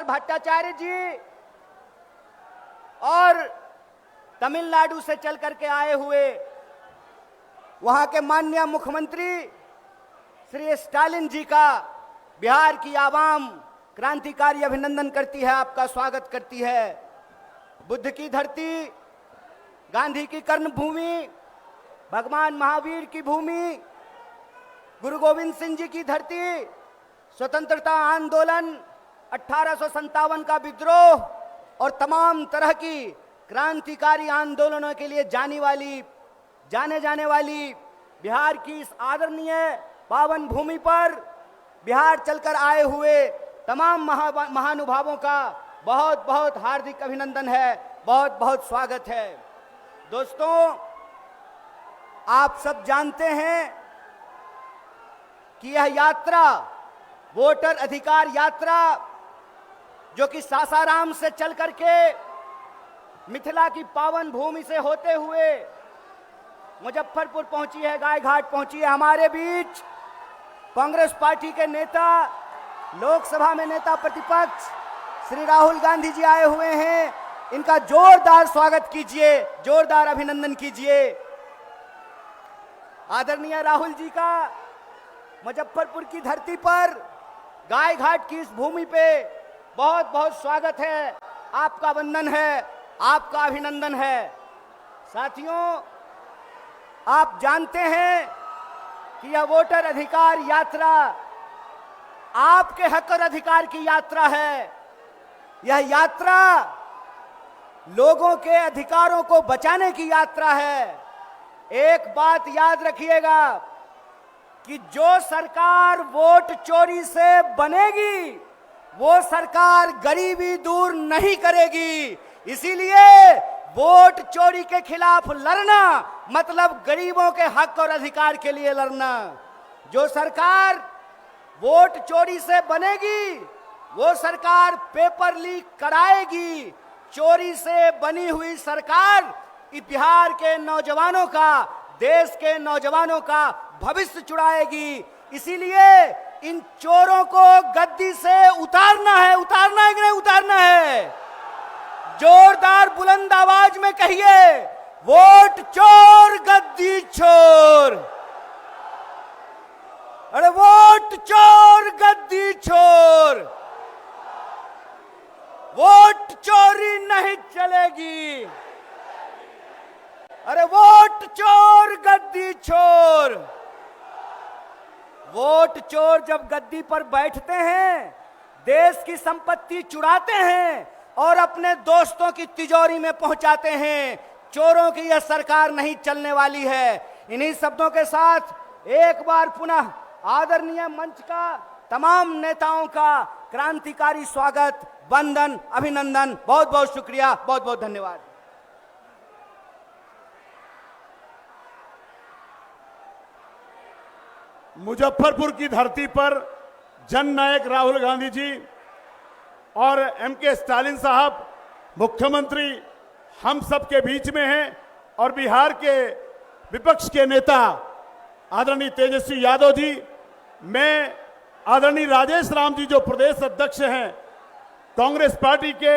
भट्टाचार्य जी और तमिलनाडु से चल करके आए हुए वहां के माननीय मुख्यमंत्री श्री स्टालिन जी का बिहार की आवाम क्रांतिकारी अभिनंदन करती है, आपका स्वागत करती है। बुद्ध की धरती, गांधी की कर्मभूमि, भगवान महावीर की भूमि, गुरु गोविंद सिंह जी की धरती, स्वतंत्रता आंदोलन, 1857 का विद्रोह और तमाम तरह की क्रांतिकारी आंदोलनों के लिए जाने जाने वाली बिहार की इस आदरणीय पावन भूमि पर बिहार चलकर आए हुए तमाम महानुभावों का बहुत बहुत हार्दिक अभिनंदन है, बहुत बहुत स्वागत है। दोस्तों, आप सब जानते हैं कि यह यात्रा, वोटर अधिकार यात्रा, जो कि सासाराम से चल करके मिथिला की पावन भूमि से होते हुए मुजफ्फरपुर पहुंची है, गाय घाट पहुंची है। हमारे बीच कांग्रेस पार्टी के नेता, लोकसभा में नेता प्रतिपक्ष श्री राहुल गांधी जी आए हुए हैं। इनका जोरदार स्वागत कीजिए, जोरदार अभिनंदन कीजिए। आदरणीय राहुल जी का मुजफ्फरपुर की धरती पर, गाय घाट की इस भूमि पे बहुत बहुत स्वागत है, आपका वंदन है, आपका अभिनंदन है। साथियों, आप जानते हैं कि यह वोटर अधिकार यात्रा आपके हक और अधिकार की यात्रा है। यह यात्रा लोगों के अधिकारों को बचाने की यात्रा है। एक बात याद रखिएगा कि जो सरकार वोट चोरी से बनेगी वो सरकार गरीबी दूर नहीं करेगी। इसीलिए वोट चोरी के खिलाफ लड़ना मतलब गरीबों के हक और अधिकार के लिए लड़ना। जो सरकार वोट चोरी से बनेगी वो सरकार पेपर लीक कराएगी। चोरी से बनी हुई सरकार बिहार के नौजवानों का, देश के नौजवानों का भविष्य चुराएगी। इसीलिए इन चोरों को गद्दी से उतारना है, उतारना है कि नहीं उतारना है? जोरदार बुलंद आवाज में कहिए, वोट चोर गद्दी छोर। अरे वोट चोर गद्दी छोर, वोट चोरी नहीं चलेगी। अरे वोट चोर गद्दी छोर। वोट चोर जब गद्दी पर बैठते हैं, देश की संपत्ति चुराते हैं और अपने दोस्तों की तिजोरी में पहुंचाते हैं। चोरों की यह सरकार नहीं चलने वाली है। इन्हीं शब्दों के साथ एक बार पुनः आदरणीय मंच का तमाम नेताओं का क्रांतिकारी स्वागत, वंदन, अभिनंदन। बहुत बहुत शुक्रिया, बहुत बहुत धन्यवाद। मुजफ्फरपुर की धरती पर जननायक राहुल गांधी जी और एमके स्टालिन साहब मुख्यमंत्री हम सब के बीच में हैं और बिहार के विपक्ष के नेता आदरणीय तेजस्वी यादव जी, मैं आदरणीय राजेश राम जी जो प्रदेश अध्यक्ष हैं कांग्रेस पार्टी के,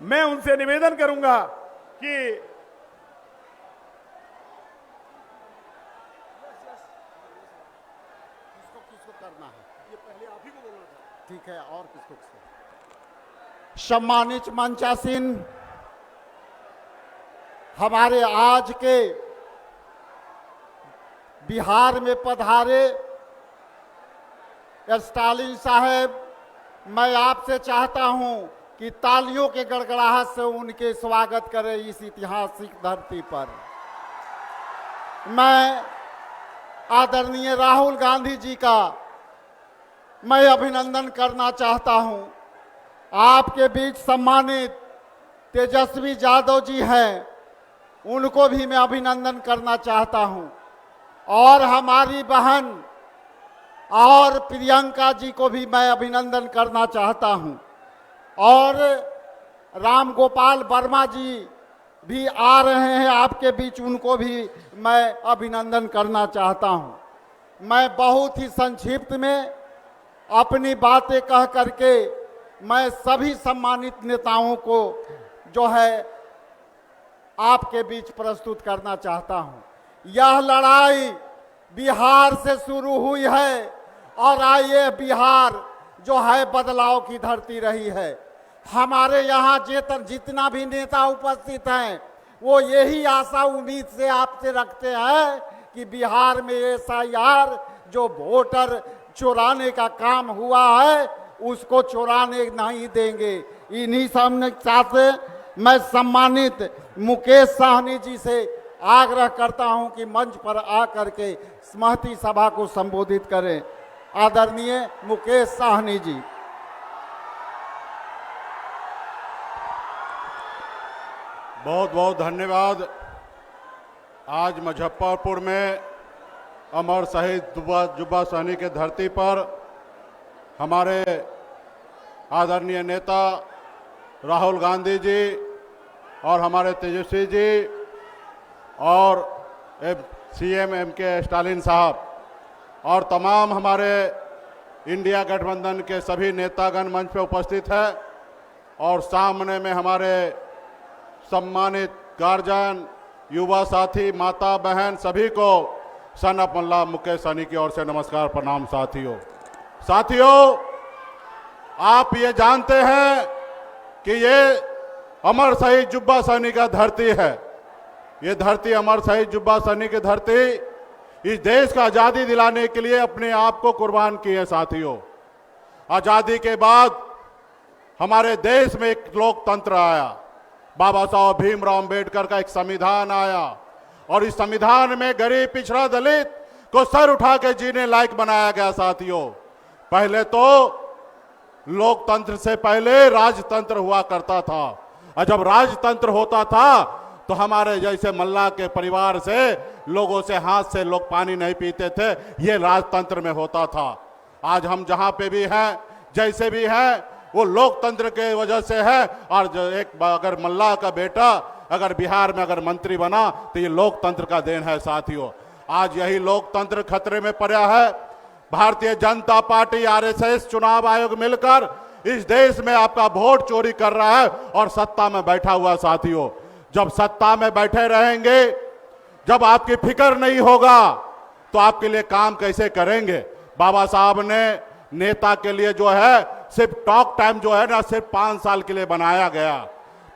मैं उनसे निवेदन करूंगा कि करना है, ये पहले आप ही को बोलना था। ठीक है, और किसको? सम्मानित मंचासीन, हमारे आज के बिहार में पधारे स्टालिन साहब, मैं आपसे चाहता हूं कि तालियों के गड़गड़ाहट से उनके स्वागत करें इस ऐतिहासिक धरती पर। मैं आदरणीय राहुल गांधी जी का मैं अभिनंदन करना चाहता हूं। आपके बीच सम्मानित तेजस्वी यादव जी हैं, उनको भी मैं अभिनंदन करना चाहता हूं। और हमारी बहन और प्रियंका जी को भी मैं अभिनंदन करना चाहता हूं। और राम गोपाल वर्मा जी भी आ रहे हैं आपके बीच, उनको भी मैं अभिनंदन करना चाहता हूं। मैं बहुत ही संक्षिप्त में अपनी बातें कह करके मैं सभी सम्मानित नेताओं को जो है आपके बीच प्रस्तुत करना चाहता हूं। यह लड़ाई बिहार से शुरू हुई है और ये बिहार जो है बदलाव की धरती रही है। हमारे यहाँ जितना भी नेता उपस्थित हैं वो यही आशा उम्मीद से आपसे रखते हैं कि बिहार में SIR जो वोटर चुराने का काम हुआ है उसको चुराने नहीं देंगे। इन्हीं सामने से मैं सम्मानित मुकेश साहनी जी से आग्रह करता हूं कि मंच पर आकर के स्मृति सभा को संबोधित करें। आदरणीय मुकेश साहनी जी। बहुत बहुत धन्यवाद। आज मुजफ्फरपुर में अमर शहीद जुब्बा सहनी के धरती पर हमारे आदरणीय नेता राहुल गांधी जी और हमारे तेजस्वी जी और CM MK स्टालिन साहब और तमाम हमारे इंडिया गठबंधन के सभी नेतागण मंच पे उपस्थित हैं और सामने में हमारे सम्मानित गार्जियन, युवा साथी, माता बहन सभी को सन ऑफ मल्ला मुकेश सहनी की ओर से नमस्कार, प्रणाम। साथियों, आप ये जानते हैं कि ये अमर शहीद जुब्बा सहनी का धरती है। ये धरती अमर शहीद जुब्बा सहनी की धरती इस देश को आज़ादी दिलाने के लिए अपने आप को कुर्बान की है। साथियों, आज़ादी के बाद हमारे देश में एक लोकतंत्र आया, बाबा साहब भीमराव अंबेडकर का एक संविधान आया और इस संविधान में गरीब, पिछड़ा, दलित को सर उठा के जीने लायक बनाया गया। साथियों, पहले तो लोकतंत्र से पहले राजतंत्र हुआ करता था और जब राजतंत्र होता था तो हमारे जैसे मल्ला के परिवार से लोगों से हाथ से लोग पानी नहीं पीते थे, ये राजतंत्र में होता था। आज हम जहां पे भी हैं, जैसे भी हैं, वो लोकतंत्र के वजह से है। और जो एक अगर मल्ला का बेटा अगर बिहार में अगर मंत्री बना तो ये लोकतंत्र का देन है। साथियों, आज यही लोकतंत्र खतरे में पड़ा है। भारतीय जनता पार्टी, RSS, चुनाव आयोग मिलकर इस देश में आपका वोट चोरी कर रहा है और सत्ता में बैठा हुआ। साथियों, जब सत्ता में बैठे रहेंगे, जब आपकी फिक्र नहीं होगा तो आपके लिए काम कैसे करेंगे। बाबा साहब ने नेता के लिए जो है सिर्फ टॉक टाइम जो है ना सिर्फ 5 साल के लिए बनाया गया।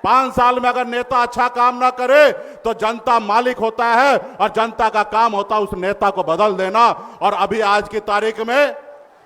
5 साल में अगर नेता अच्छा काम ना करे तो जनता मालिक होता है और जनता का काम होता है उस नेता को बदल देना। और अभी आज की तारीख में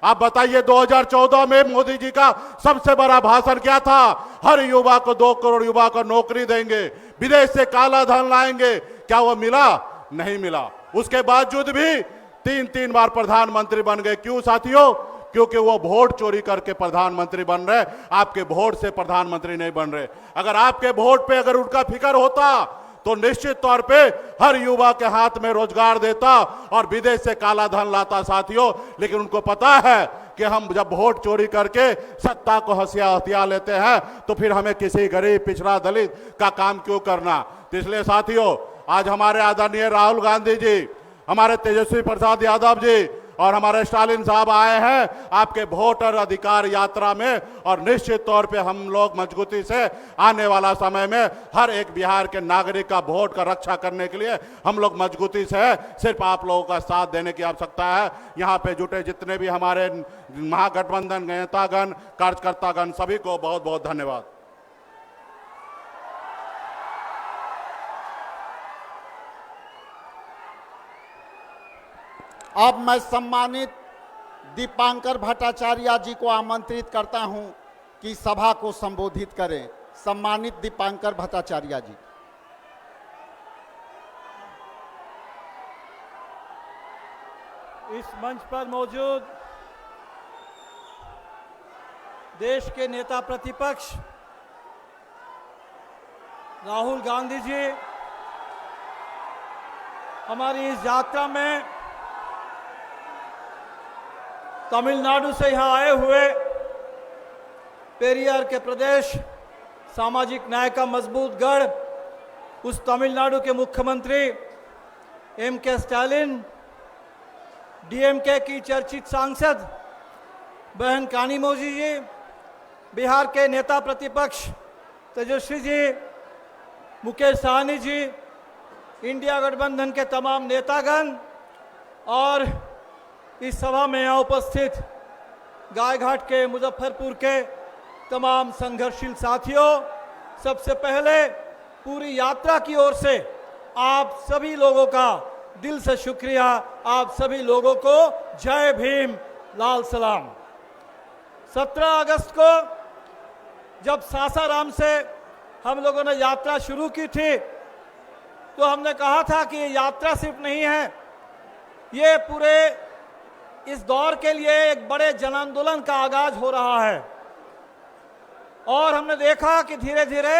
आप बताइए, 2014 में मोदी जी का सबसे बड़ा भाषण क्या था? हर युवा को 2 करोड़ युवा को नौकरी देंगे, विदेश से काला धन लाएंगे। क्या वो मिला? नहीं मिला। उसके बावजूद भी 3 बार प्रधानमंत्री बन गए। क्यों साथियों? क्योंकि वो वोट चोरी करके प्रधानमंत्री बन रहे, आपके वोट से प्रधानमंत्री नहीं बन रहे। अगर आपके वोट पे अगर उनका फिक्र होता तो निश्चित तौर पे हर युवा के हाथ में रोजगार देता और विदेश से काला धन लाता। साथियों, लेकिन उनको पता है कि हम जब वोट चोरी करके सत्ता को हथिया लेते हैं तो फिर हमें किसी गरीब, पिछड़ा, दलित का काम क्यों करना। तो इसलिए साथियों, आज हमारे आदरणीय राहुल गांधी जी, हमारे तेजस्वी प्रसाद यादव जी और हमारे स्टालिन साहब आए हैं आपके वोटर अधिकार यात्रा में। और निश्चित तौर पे हम लोग मजबूती से आने वाला समय में हर एक बिहार के नागरिक का वोट का रक्षा करने के लिए हम लोग मजबूती से है। सिर्फ आप लोगों का साथ देने की आवश्यकता है। यहाँ पे जुटे जितने भी हमारे महागठबंधन नेतागण, कार्यकर्तागण, सभी को बहुत बहुत धन्यवाद। अब मैं सम्मानित दीपांकर भट्टाचार्य जी को आमंत्रित करता हूं कि सभा को संबोधित करें। सम्मानित दीपांकर भट्टाचार्य जी। इस मंच पर मौजूद देश के नेता प्रतिपक्ष राहुल गांधी जी, हमारी इस यात्रा में तमिलनाडु से यहाँ आए हुए पेरियार के प्रदेश सामाजिक न्याय का मजबूत गढ़, उस तमिलनाडु के मुख्यमंत्री MK स्टालिन, DMK की चर्चित सांसद बहन कानिमोझी जी, बिहार के नेता प्रतिपक्ष तेजस्वी जी, मुकेश सहनी जी, इंडिया गठबंधन के तमाम नेतागण और इस सभा में यहाँ उपस्थित गायघाट के मुजफ्फरपुर के तमाम संघर्षशील साथियों, सबसे पहले पूरी यात्रा की ओर से आप सभी लोगों का दिल से शुक्रिया। आप सभी लोगों को जय भीम, लाल सलाम। 17 अगस्त को जब सासाराम से हम लोगों ने यात्रा शुरू की थी तो हमने कहा था कि ये यात्रा सिर्फ नहीं है, ये पूरे इस दौर के लिए एक बड़े जन आंदोलन का आगाज हो रहा है। और हमने देखा कि धीरे धीरे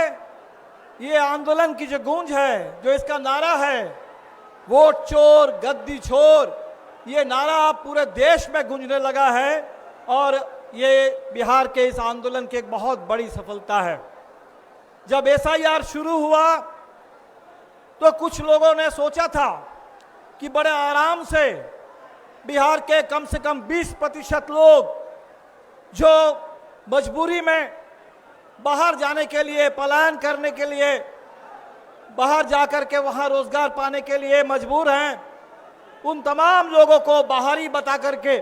ये आंदोलन की जो गूंज है, जो इसका नारा है, वोट चोर गद्दी छोर, ये नारा पूरे देश में गूंजने लगा है और ये बिहार के इस आंदोलन की एक बहुत बड़ी सफलता है। जब एसआईआर शुरू हुआ तो कुछ लोगों ने सोचा था कि बड़े आराम से बिहार के कम से कम 20% लोग जो मजबूरी में बाहर जाने के लिए, पलायन करने के लिए, बाहर जाकर के वहां रोजगार पाने के लिए मजबूर हैं, उन तमाम लोगों को बाहरी बता करके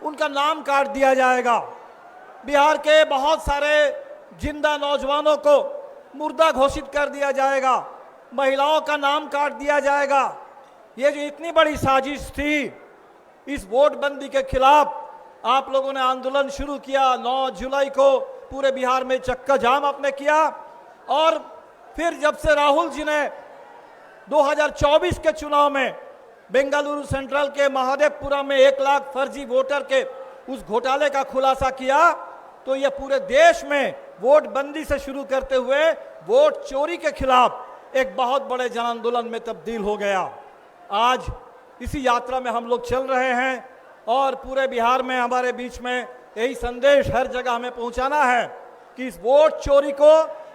उनका नाम काट दिया जाएगा। बिहार के बहुत सारे जिंदा नौजवानों को मुर्दा घोषित कर दिया जाएगा, महिलाओं का नाम काट दिया जाएगा। ये जो इतनी बड़ी साजिश थी, इस वोटबंदी के खिलाफ आप लोगों ने आंदोलन शुरू किया। 9 जुलाई को पूरे बिहार में चक्का जाम आपने किया और फिर जब से राहुल जी ने 2024 के चुनाव में बेंगलुरु सेंट्रल के महादेवपुरा में 1 लाख फर्जी वोटर के उस घोटाले का खुलासा किया तो ये पूरे देश में वोट बंदी से शुरू करते हुए वोट चोरी के खिलाफ एक बहुत बड़े जन आंदोलन में तब्दील हो गया। आज इसी यात्रा में हम लोग चल रहे हैं और पूरे बिहार में हमारे बीच में यही संदेश हर जगह हमें पहुंचाना है कि इस वोट चोरी को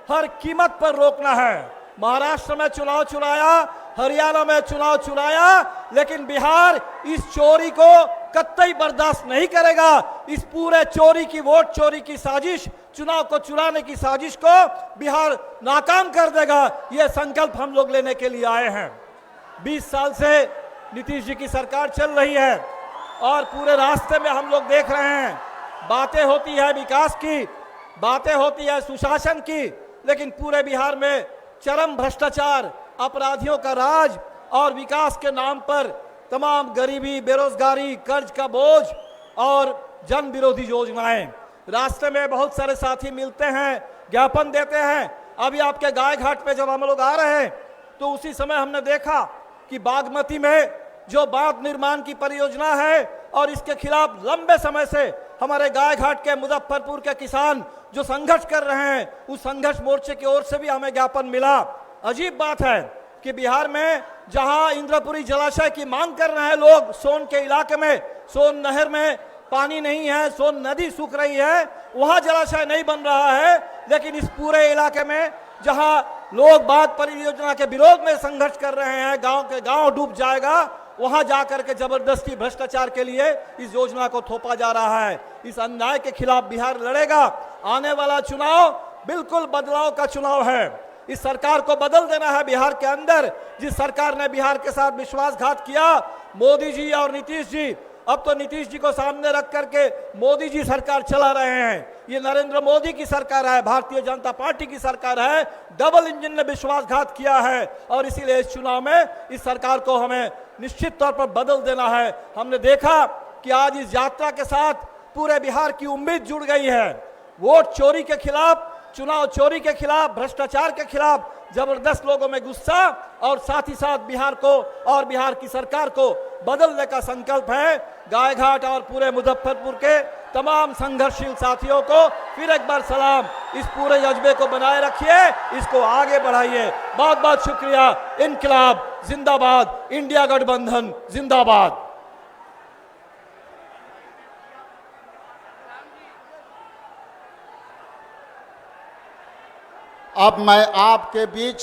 हर कीमत पर रोकना है। महाराष्ट्र में चुनाव चुराया, हरियाणा में चुनाव चुराया, लेकिन बिहार इस चोरी को कतई बर्दाश्त नहीं करेगा। इस पूरे चोरी की, वोट चोरी की साजिश, चुनाव को चुराने की साजिश को बिहार नाकाम कर देगा। यह संकल्प हम लोग लेने के लिए आए हैं। 20 साल से नीतीश जी की सरकार चल रही है और पूरे रास्ते में हम लोग देख रहे हैं, बातें होती है विकास की, बातें होती है सुशासन की, लेकिन पूरे बिहार में चरम भ्रष्टाचार, अपराधियों का राज और विकास के नाम पर तमाम गरीबी, बेरोजगारी, कर्ज का बोझ और जन विरोधी योजनाएं। रास्ते में बहुत सारे साथी मिलते हैं, ज्ञापन देते हैं। अभी आपके गायघाट पे जब हम लोग आ रहे हैं तो उसी समय हमने देखा कि बागमती में जो बांध निर्माण की परियोजना है और इसके खिलाफ लंबे समय से हमारे गायघाट के, मुजफ्फरपुर के किसान जो संघर्ष कर रहे हैं, उस संघर्ष मोर्चे की ओर से भी हमें ज्ञापन मिला। अजीब बात है कि बिहार में जहां इंद्रपुरी जलाशय की मांग कर रहे हैं लोग, सोन के इलाके में, सोन नहर में पानी नहीं है, सोन नदी सूख रही है, वहां जलाशय नहीं बन रहा है, लेकिन इस पूरे इलाके में जहां लोग बांध परियोजना के विरोध में संघर्ष कर रहे हैं, गांव के गांव डूब जाएगा, वहां जाकर के जबरदस्ती भ्रष्टाचार के लिए इस योजना को थोपा जा रहा है। इस अन्याय के खिलाफ बिहार लड़ेगा। आने वाला चुनाव बिल्कुल बदलाव का चुनाव है। इस सरकार को बदल देना है बिहार के अंदर। जिस सरकार ने बिहार के साथ विश्वासघात किया, मोदी जी और नीतीश जी, अब तो नीतीश जी को सामने रख करके मोदी जी सरकार चला रहे हैं। ये नरेंद्र मोदी की सरकार है, भारतीय जनता पार्टी की सरकार है। डबल इंजन ने विश्वासघात किया है और इसीलिए इस चुनाव में इस सरकार को हमें निश्चित तौर पर बदल देना है। हमने देखा कि आज इस यात्रा के साथ पूरे बिहार की उम्मीद जुड़ गई है। वोट चोरी के खिलाफ, चुनाव चोरी के खिलाफ, भ्रष्टाचार के खिलाफ जबरदस्त लोगों में गुस्सा और साथ ही साथ बिहार को और बिहार की सरकार को बदलने का संकल्प है। गायघाट और पूरे मुजफ्फरपुर के तमाम संघर्षशील साथियों को फिर एक बार सलाम। इस पूरे जज्बे को बनाए रखिए, इसको आगे बढ़ाइए। बहुत बहुत शुक्रिया। इनकलाब जिंदाबाद, इंडिया गठबंधन जिंदाबाद। अब मैं आपके बीच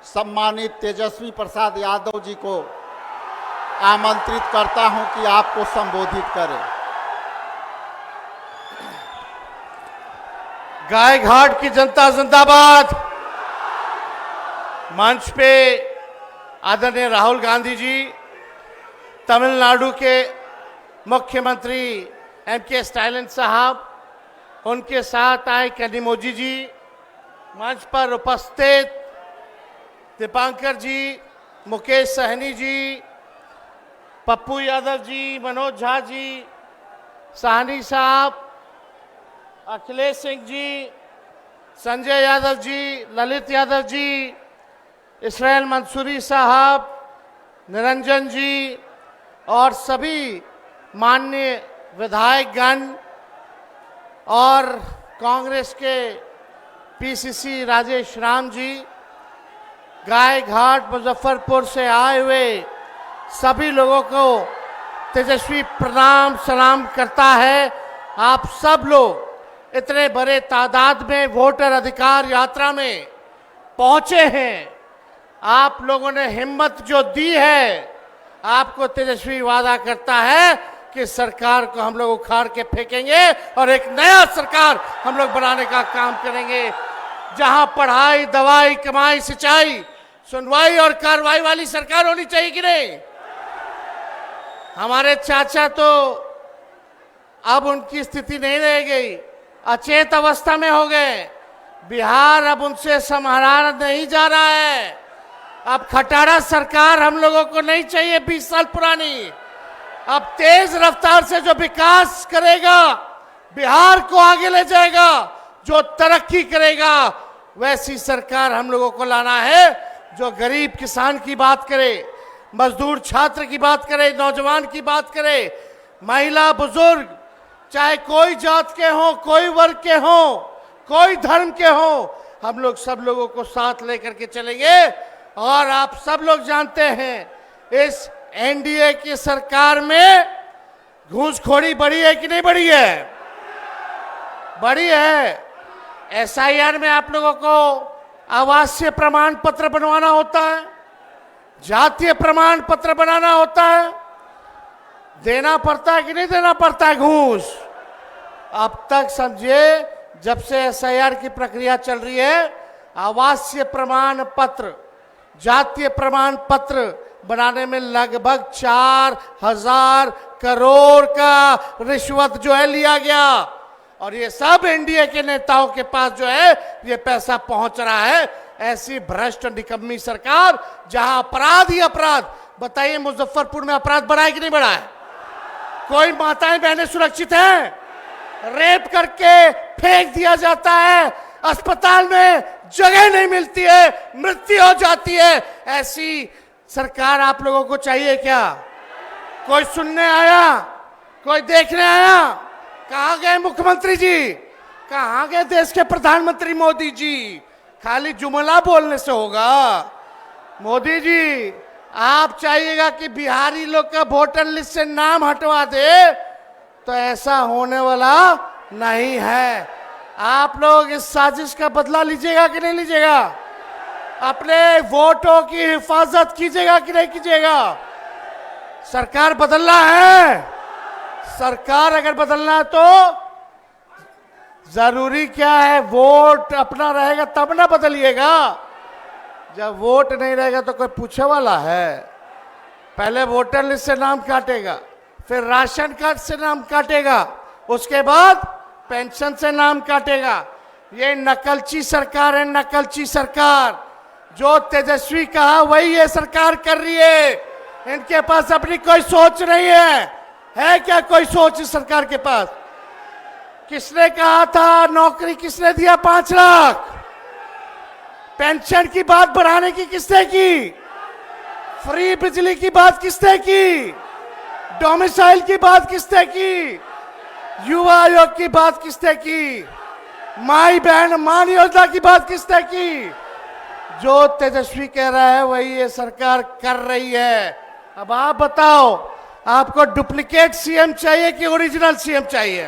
सम्मानित तेजस्वी प्रसाद यादव जी को आमंत्रित करता हूं कि आपको संबोधित करें। गायघाट की जनता जिंदाबाद। मंच पे आदरणीय राहुल गांधी जी, तमिलनाडु के मुख्यमंत्री एमके स्टालिन साहब, उनके साथ आए कनिमोझी जी, मंच पर उपस्थित दीपांकर जी, मुकेश सहनी जी, पप्पू यादव जी, मनोज झा जी, साहनी साहब, अखिलेश सिंह जी, संजय यादव जी, ललित यादव जी, इसराइल मंसूरी साहब, निरंजन जी और सभी माननीय विधायकगण और कांग्रेस के पीसीसी राजेश राम जी, गायघाट मुजफ्फरपुर से आए हुए सभी लोगों को तेजस्वी प्रणाम सलाम करता है। आप सब लोग इतने बड़े तादाद में वोटर अधिकार यात्रा में पहुंचे हैं, आप लोगों ने हिम्मत जो दी है, आपको तेजस्वी वादा करता है कि सरकार को हम लोग उखाड़ के फेंकेंगे और एक नया सरकार हम लोग बनाने का काम करेंगे, जहां पढ़ाई, दवाई, कमाई, सिंचाई, सुनवाई और कार्रवाई वाली सरकार होनी चाहिए कि नहीं। हमारे चाचा तो अब उनकी स्थिति नहीं रह गई, अचेत अवस्था में हो गए। बिहार अब उनसे संभाला नहीं जा रहा है। अब खटारा सरकार हम लोगों को नहीं चाहिए 20 साल पुरानी। अब तेज रफ्तार से जो विकास करेगा, बिहार को आगे ले जाएगा, जो तरक्की करेगा, वैसी सरकार हम लोगों को लाना है, जो गरीब किसान की बात करे, मजदूर छात्र की बात करे, नौजवान की बात करे, महिला बुजुर्ग, चाहे कोई जात के हो, कोई वर्ग के हो, कोई धर्म के हो, हम लोग सब लोगों को साथ लेकर के चलेंगे। और आप सब लोग जानते हैं इस एनडीए की सरकार में घूसखोरी बढ़ी है कि नहीं बढ़ी है? बढ़ी है। एसआईआर में आप लोगों को आवासीय प्रमाण पत्र बनवाना होता है, जातीय प्रमाण पत्र बनाना होता है, देना पड़ता है कि नहीं देना पड़ता है घूस? अब तक समझिए जब से एसआईआर की प्रक्रिया चल रही है, आवासीय प्रमाण पत्र, जातीय प्रमाण पत्र बनाने में लगभग 4,000 करोड़ का रिश्वत जो है लिया गया, और ये सब एनडीए के नेताओं के पास जो है ये पैसा पहुंच रहा है। ऐसी भ्रष्ट निकम्मी सरकार, जहां अपराध ही अपराध। बताइए मुजफ्फरपुर में अपराध बढ़ा है कि नहीं बढ़ा है? कोई माताएं बहनें सुरक्षित हैं? रेप करके फेंक दिया जाता है, अस्पताल में जगह नहीं मिलती है, मृत्यु हो जाती है। ऐसी सरकार आप लोगों को चाहिए क्या? कोई सुनने आया? कोई देखने आया? कहां गए मुख्यमंत्री जी? कहां गए देश के प्रधानमंत्री मोदी जी? खाली जुमला बोलने से होगा? मोदी जी, आप चाहिएगा कि बिहारी लोग का वोटर लिस्ट से नाम हटवा दे, तो ऐसा होने वाला नहीं है। आप लोग इस साजिश का बदला लीजिएगा कि नहीं लीजिएगा? अपने वोटों की हिफाजत कीजिएगा कि नहीं कीजिएगा? सरकार बदलना है। सरकार अगर बदलना है तो जरूरी क्या है? वोट अपना रहेगा तब ना बदलिएगा। जब वोट नहीं रहेगा तो कोई पूछे वाला है? पहले वोटर लिस्ट से नाम काटेगा, फिर राशन कार्ड से नाम काटेगा, उसके बाद पेंशन से नाम काटेगा। ये नकलची सरकार है, नकलची सरकार। जो तेजस्वी कहा वही ये सरकार कर रही है। इनके पास अपनी कोई सोच नहीं है क्या कोई सोच इस सरकार के पास? किसने कहा था नौकरी किसने दिया 5 लाख? पेंशन की बात बढ़ाने की किसने की? फ्री बिजली की बात किसने की? डोमिसाइल की बात किसने की? युवा आयोग की बात किसने की? माई बहन मान योजना की बात किसने की? जो तेजस्वी कह रहा है वही ये सरकार कर रही है। अब आप बताओ, आपको डुप्लीकेट सीएम चाहिए कि ओरिजिनल सीएम चाहिए?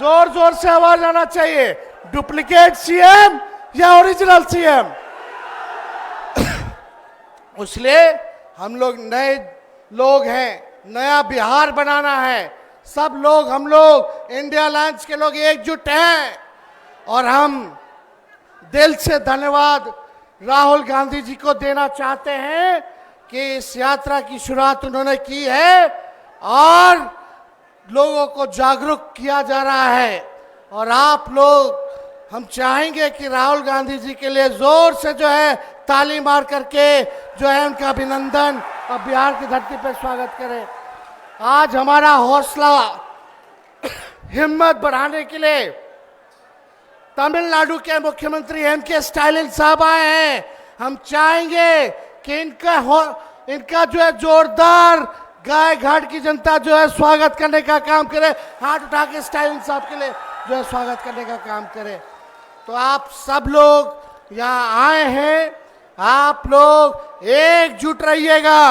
जोर जोर से आवाज आना चाहिए। डुप्लीकेट सीएम या ओरिजिनल सीएम? इसलिए हम लोग नए लोग हैं, नया बिहार बनाना है। सब लोग, हम लोग इंडिया अलायंस के लोग एकजुट हैं। और हम दिल से धन्यवाद राहुल गांधी जी को देना चाहते हैं कि इस यात्रा की शुरुआत उन्होंने की है और लोगों को जागरूक किया जा रहा है। और आप लोग, हम चाहेंगे कि राहुल गांधी जी के लिए जोर से जो है ताली मार करके जो है उनका अभिनंदन और बिहार की धरती पर स्वागत करें। आज हमारा हौसला हिम्मत बढ़ाने के लिए तमिलनाडु के मुख्यमंत्री एमके स्टालिन साहब आए हैं। हम चाहेंगे कि इनका जो है जोरदार गाय घाट की जनता जो है स्वागत करने का काम करे, हाथ उठा के स्टालिन साहब के लिए जो है स्वागत करने का काम करे। तो आप सब लोग यहाँ आए हैं, आप लोग एकजुट रहिएगा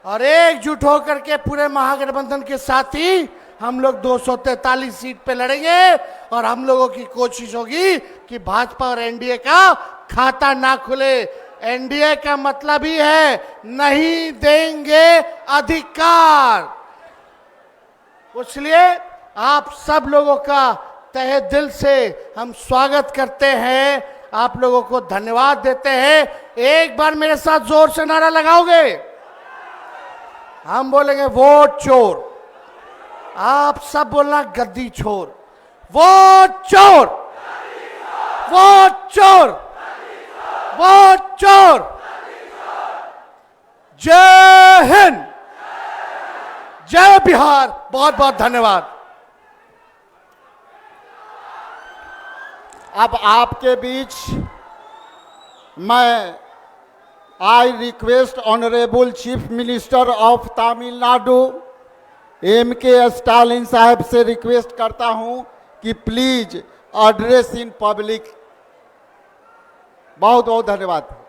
और एकजुट होकर के पूरे महागठबंधन के साथ ही हम लोग 243 सीट पे लड़ेंगे और हम लोगों की कोशिश होगी कि भाजपा और एनडीए का खाता ना खुले। एनडीए का मतलब ही है नहीं देंगे अधिकार। इसलिए आप सब लोगों का तहे दिल से हम स्वागत करते हैं, आप लोगों को धन्यवाद देते हैं। एक बार मेरे साथ जोर से नारा लगाओगे? हम बोलेंगे वोट चोर, आप सब बोलना गद्दी छोर। वोट चोर, वोट चोर, वोट चोर। जय हिंद, जय बिहार। बहुत बहुत धन्यवाद। अब आपके बीच मैं I request honourable chief minister of Tamil Nadu M K Stalin साहब से रिक्वेस्ट करता हूं कि प्लीज एड्रेस इन पब्लिक। बहुत बहुत धन्यवाद।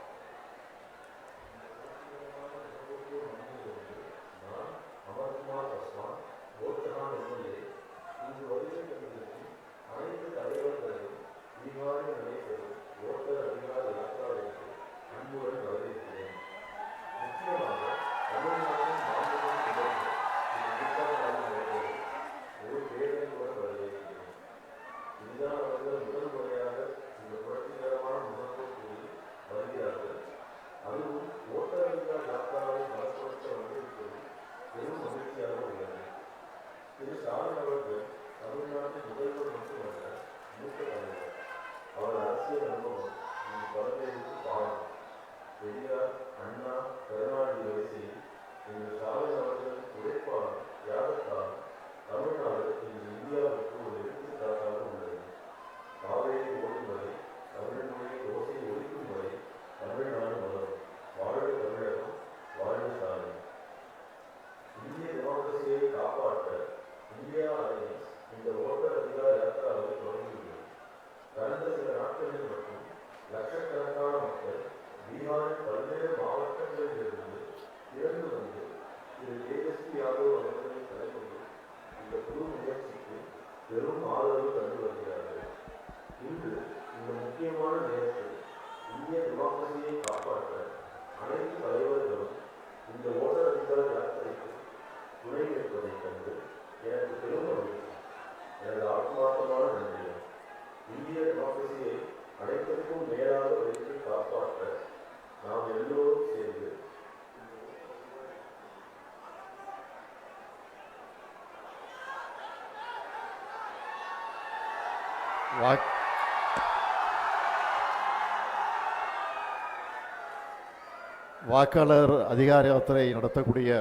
வாக்காளர் அதிகார யாத்திரை நடத்தக்கூடிய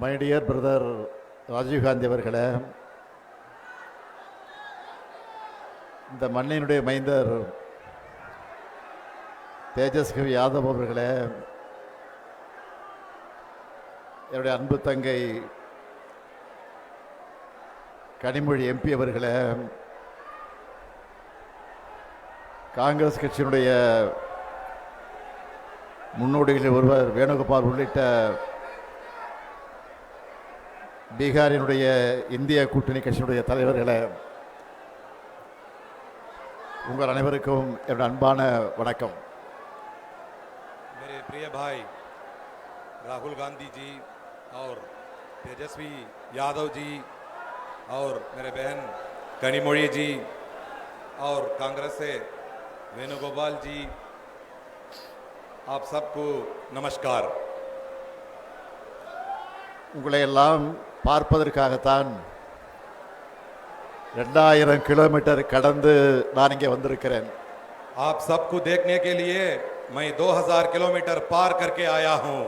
மை டியர் பிரதர் ராஜீவ்காந்தி அவர்களே, இந்த மண்ணினுடைய மைந்தர் தேஜஸ்வி யாதவ் அவர்களே, என்னுடைய அன்பு தங்கை கனிமொழி எம்பி அவர்களே, காங்கிரஸ் கட்சியினுடைய முன்னோடிகளில் ஒருவர் வேணுகோபால் உள்ளிட்ட பீகாரினுடைய இந்திய கூட்டணி கட்சியினுடைய தலைவர்களே, உங்கள் அனைவருக்கும் என்னுடைய அன்பான வணக்கம். मेरे प्रिय भाई राहुल गांधी जी और तेजस्वी यादव जी और मेरे बहन कनिमोड़ी जी और कांग्रेस से वेणुगोपाल जी, आप सबको नमस्कार। உங்களை எல்லாம் பார்ப்பதற்காகத்தான் 2000 கிலோமீட்டர் கடந்து நான் இங்கே வந்திருக்கிறேன். आप सबको देखने के लिए मैं 2000 किलोमीटर पार करके आया हूं।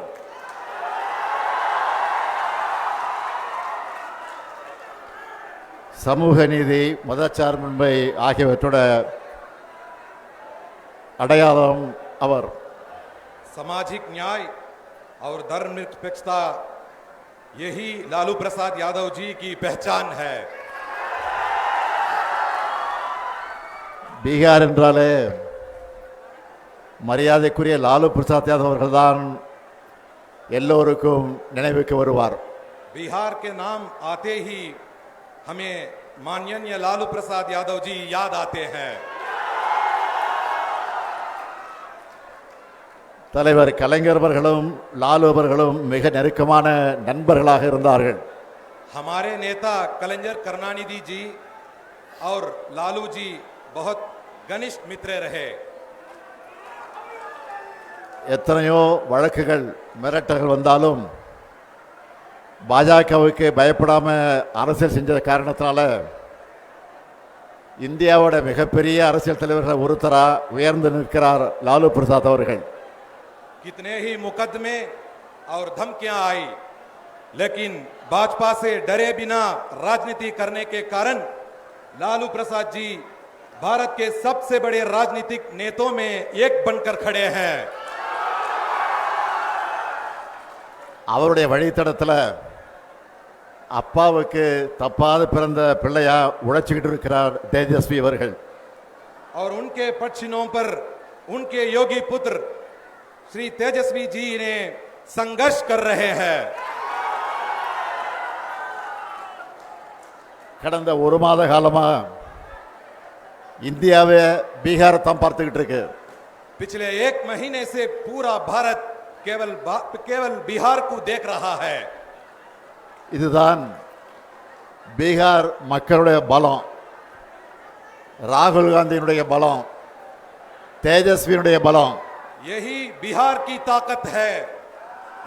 சமூக நீதி, மதச்சார்பின்மை ஆகியவற்றோட அடையாளம் அவர். सामाजिक न्याय और धर्मनिरपेक्षता, यही लालू प्रसाद यादव जी की पहचान है। பீகார் என்றாலே மரியாதைக்குரிய லாலு பிரசாத் யாதவ் அவர்கள்தான் எல்லோருக்கும் நினைவுக்கு வருவார். बिहार के नाम आते ही हमें माननीय लालू प्रसाद यादव जी याद आते हैं। தலைவர் கலைஞர் அவர்களும் லாலு அவர்களும் மிக நெருக்கமான நண்பர்களாக இருந்தார்கள். हमारे नेता कलंजर करुणानिधि जी और लालू जी बहुत घनिष्ठ मित्र रहे। எத்தனையோ வழக்குகள் மிரட்டல்கள் வந்தாலும் பாஜகவுக்கு பயப்படாம அரசியல் செஞ்ச காரணத்தினால இந்தியாவோட மிகப்பெரிய அரசியல் தலைவர்கள் ஒருத்தரா உயர்ந்து நிற்கிறார் லாலு பிரசாத் அவர்கள். कितने ही मुकदमे और धमकियां आई, लेकिन भाजपा से डरे बिना राजनीति करने के कारण लालू प्रसाद जी भारत के सबसे बड़े राजनीतिक नेताओं में एक बनकर खड़े हैं। அவருடைய வழித்தடத்தில் அப்பாவுக்கு தப்பாது பிறந்த பிள்ளையா உழைச்சிக்கிட்டு இருக்கிறார் தேஜஸ்வி அவர்கள். और उनके पक्षिणों पर उनके योगी पुत्र श्री तेजस्वी जी ने संघर्ष कर रहे हैं। கடந்த ஒரு மாத காலமா இந்தியாவை பீகார் தான் பார்த்துக்கிட்டு இருக்கு. पिछले एक महीने से पूरा भारत केवल बिहार को देख रहा है। இதுதான் பீகார் மக்களுடைய பலம், ராகுல் காந்தியினுடைய பலம், தேஜஸ்வியினுடைய பலம். यही बिहार की ताकत है,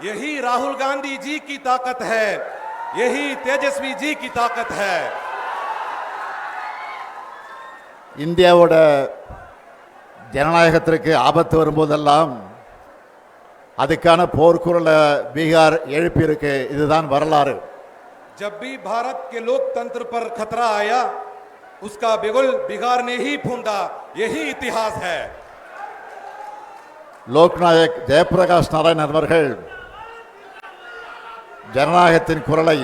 यही राहुल गांधी जी की ताकत है, यही तेजस्वी जी की ताकत है। இந்தியாவோட ஜனநாயகத்திற்கு ஆபத்து வரும்போதெல்லாம் அதுக்கான போர்க்குரலை பீகார் எழுப்பியிருக்கு. இதுதான் வரலாறு. जब भी भारत के लोकतंत्र पर खतरा आया, उसका बिगुल बिहार ने ही फूंदा, यही इतिहास है। லோக்நாயக் ஜெயபிரகாஷ் நாராயணன் அவர்கள் ஜனநாயகத்தின் குரலை,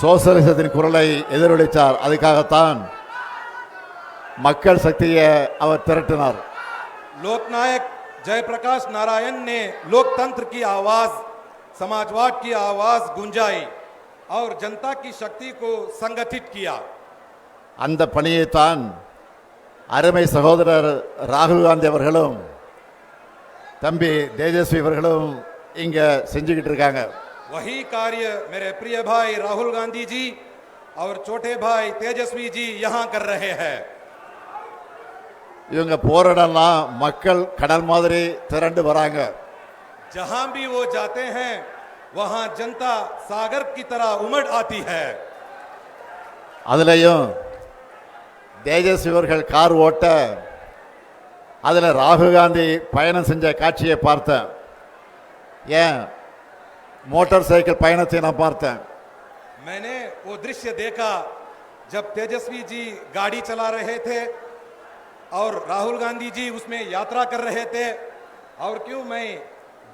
சோசலிசத்தின் குரலை எதிரொலித்தார். அதுக்காகத்தான் மக்கள் சக்தியை அவர் திரட்டினார். लोकनायक जयप्रकाश नारायण ने लोकतंत्र की आवाज, समाजवाद की आवाज गुंजाई और जनता की शक्ति को संगठित किया। அந்த பணியைத்தான் அருமை சகோதரர் ராகுல் காந்தி அவர்களும் தம்பி தேஜஸ்வி அவர்களும் இங்க செஞ்சுக்கிட்டு இருக்காங்க. वही कार्य मेरे प्रिय भाई राहुल गांधी जी और छोटे भाई तेजस्वी जी यहां कर रहे हैं। இவங்க போராடலாம் மக்கள் கடல் மாதிரி திரண்டு வராங்க. जहां भी वो जाते हैं वहां जनता सागर की तरह उमड़ आती है। அதுலயும் தேஜஸ்வி அவர்கள் கார் ஓட்ட அதுல ராகுல் காந்தி பயணம் செஞ்ச காட்சியை பார்த்தேன். ஏன் மோட்டார் சைக்கிள் பயணத்தை நான் பார்த்தேன். मैंने वो दृश्य देखा जब तेजस्वी जी गाड़ी चला रहे थे और राहुल गांधी जी उसमें यात्रा कर रहे थे। और क्यों मैं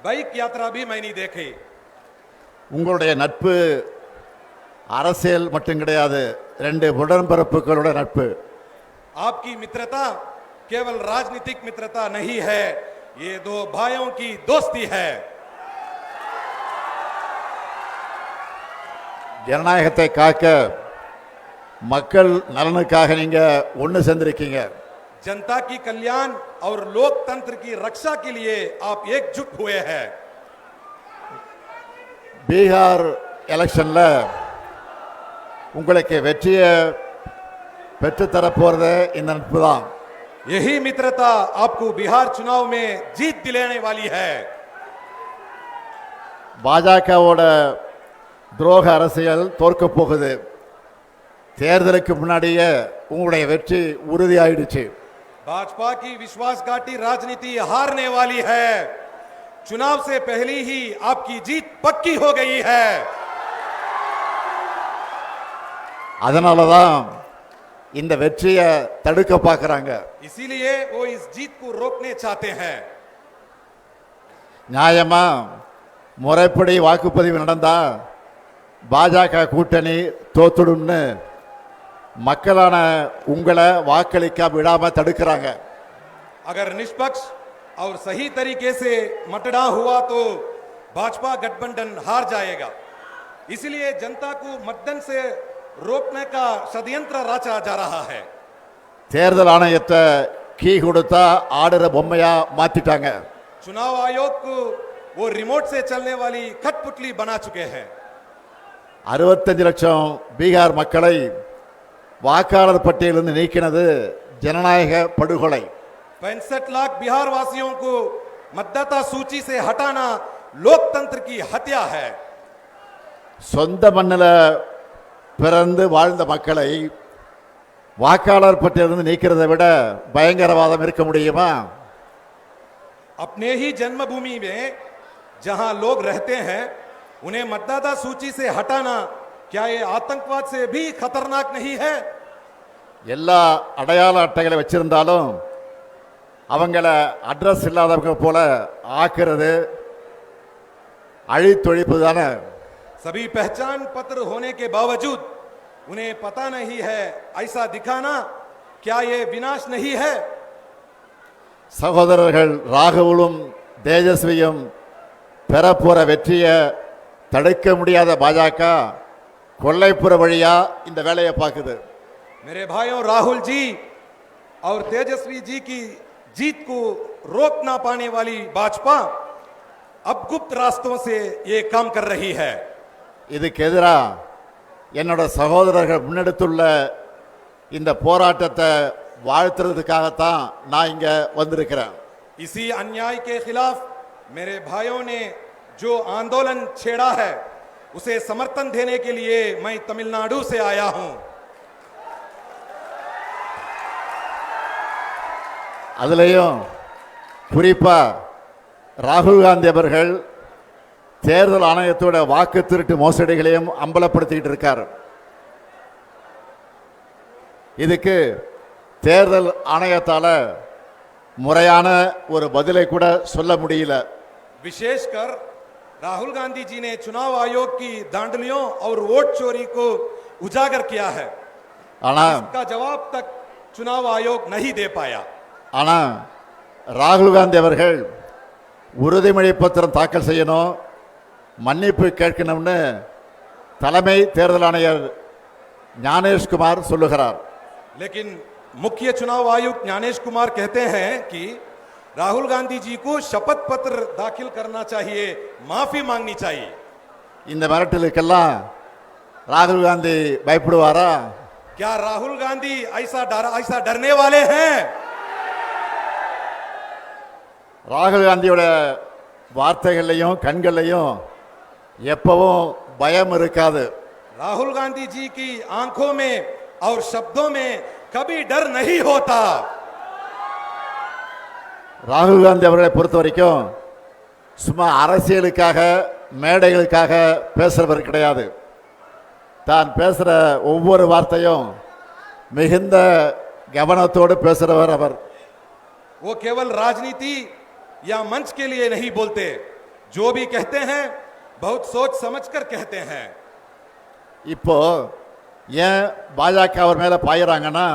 बाइक यात्रा भी मैं नहीं देखी। உங்களுடைய நட்பு அரசியல் மட்டும் கிடையாது, ரெண்டு உடன்பிறப்புகளோட நட்பு. आपकी मित्रता केवल राजनीतिक मित्रता नहीं है, ये दो भाइयों की दोस्ती है। ஜனநாயகத்தை காக்க மக்கள் நலனுக்காக நீங்க ஒன்று சேர்ந்திருக்கீங்க. जनता की कल्याण और लोकतंत्र की रक्षा के लिए आप एकजुट हुए हैं। பீகார் எலெக்ஷன்ல உங்களுக்கு வெற்றியை பெற்றுத்தரப் போறது இந்த நட்பு தான். यही मित्रता आपको बिहार चुनाव में जीत दिलाने वाली है. பாஜகவோட துரோக அரசியல் தோற்க போகுது. தேர்தலுக்கு முன்னாடியே உங்களுடைய வெற்றி உறுதியாயிடுச்சு. भाजपा की विश्वासघाती राजनीति हारने वाली है. चुनाव से पहले ही आपकी जीत पक्की हो गई है. அதனால தான் இந்த வெற்றியை தடுக்க பார்க்கறாங்க. इसीलिए वो इस जीत को रोकने चाहते हैं. நியாயமா முறைப்படி வாக்குப்பதிவு நடந்தா பாஜக கூட்டணி தோத்துடும்னு மக்களான உங்களை வாக்களிக்க விடாம தடுக்கிறாங்க. अगर निष्पक्ष और सही तरीके से मतदान हुआ तो भाजपा गठबंधन हार जाएगा. इसलिए जनता को मतदान से रोकने का षड्यंत्र रचा जा रहा है. தேர்தல் ஆணையத்தை கீ கொடுத்தா ஆடுற பொம்மையா மாத்திட்டாங்க. चुनाव आयोग को वो रिमोट से चलने वाली कठपुतली बना चुके हैं. 65 லட்சம் பீகார் மக்களை வாக்காளர் பட்டியலிருந்து நீக்கினது ஜனநாயக படுகொலை. 65 लाख बिहार वासियों को मतदाता सूची से हटाना लोकतंत्र की हत्या है. சொந்த மண்ணில் பிறந்து வாழ்ந்த மக்களை வாக்காளர் பட்டியலிருந்து நீக்கிறதை விட பயங்கரவாதம் இருக்க முடியுமா? अपने ही जन्मभूमि में जहां लोग रहते हैं उन्हें मतदाता सूची से हटाना क्या ये आतंकवाद से भी खतरनाक नहीं है? எல்லா அடையாள அட்டைகளை வச்சிருந்தாலும் அவங்கள அட்ரஸ் இல்லாதவங்க போல ஆக்குறது அழித்தொழிப்பு தானே. सभी पहचान पत्र होने के बावजूद उन्हें पता नहीं है ऐसा दिखाना क्या ये विनाश नहीं है? சகோதரர்கள் ராகுலும் தேஜஸ்வியும் பெறப்போற வெற்றியை தடுக்க முடியாத பாஜக கொள்ளைப்புற வழியா இந்த வேலையை பார்க்குது. मेरे भाइयों, राहुल जी और तेजस्वी जी की जीत को रोक ना पाने वाली भाजपा अब गुप्त रास्तों से ये काम कर रही है. இதுக்கு எதிரா என்னோட சகோதரர்கள் முன்னெடுத்துள்ள இந்த போராட்டத்தை வாழ்த்துறதுக்காகத்தான் நான் இங்க வந்திருக்கிறேன். इसी अन्याय के खिलाफ मेरे भाइयों ने जो आंदोलन छेड़ा है उसे समर्थन देने के लिए मैं तमिलनाडु से आया हूं. அதுலயும் குறிப்பா ராகுல் காந்தி அவர்கள் தேர்தல் ஆணையத்தோட வாக்கு திருட்டு மோசடிகளையும் அம்பலப்படுத்திக்கிட்டு இருக்கார். இதுக்கு தேர்தல் ஆணையத்தால முறையான ஒரு பதிலை கூட சொல்ல முடியல. विशेषकर राहुल गांधी जी ने चुनाव आयोग की धांधलियों और वोट चोरी को उजागर किया है. ஆனா इसका जवाब तक चुनाव आयोग नहीं दे पाया. ஆனா ராகுல் காந்தி அவர்கள் உறுதிமொழி பத்திரம் தாக்கல் செய்யணும், மன்னிப்பு கேட்கணும்னு தலைமை தேர்தல் ஆணையர் ஞானேஷ்குமார் சொல்லுகிறார். लेकिन मुख्य चुनाव आयुक्त ज्ञानेश कुमार कहते हैं कि राहुल गांधी जी को शपथ पत्र दाखिल करना चाहिए, माफी मांगनी चाहिए. இந்த மிரட்டலுக்கெல்லாம் ராகுல் காந்தி பயப்படுவாரா? क्या राहुल गांधी ऐसा डरने वाले हैं? ராகுல் காந்தியோட வார்த்தைகள்லையும் கண்கள்லையும் எப்பவும் பயம் இருக்காது. राहुल गांधी जी की आंखों में और शब्दों में कभी डर नहीं होता. ராகுல் காந்தி அவர்களை பொறுத்த வரைக்கும் சும்மா அரசியலுக்காக மேடைகளுக்காக பேசுறவர் கிடையாது. தான் பேசுற ஒவ்வொரு வார்த்தையும் மிகுந்த கவனத்தோடு பேசுறவர் அவர். वो केवल राजनीति या मंच के लिए नहीं बोलते, जो भी कहते हैं बहुत सोच समझकर कहते हैं. இப்போ ஏன் பாஜக அவர் மேல பாயிறாங்கன்னா,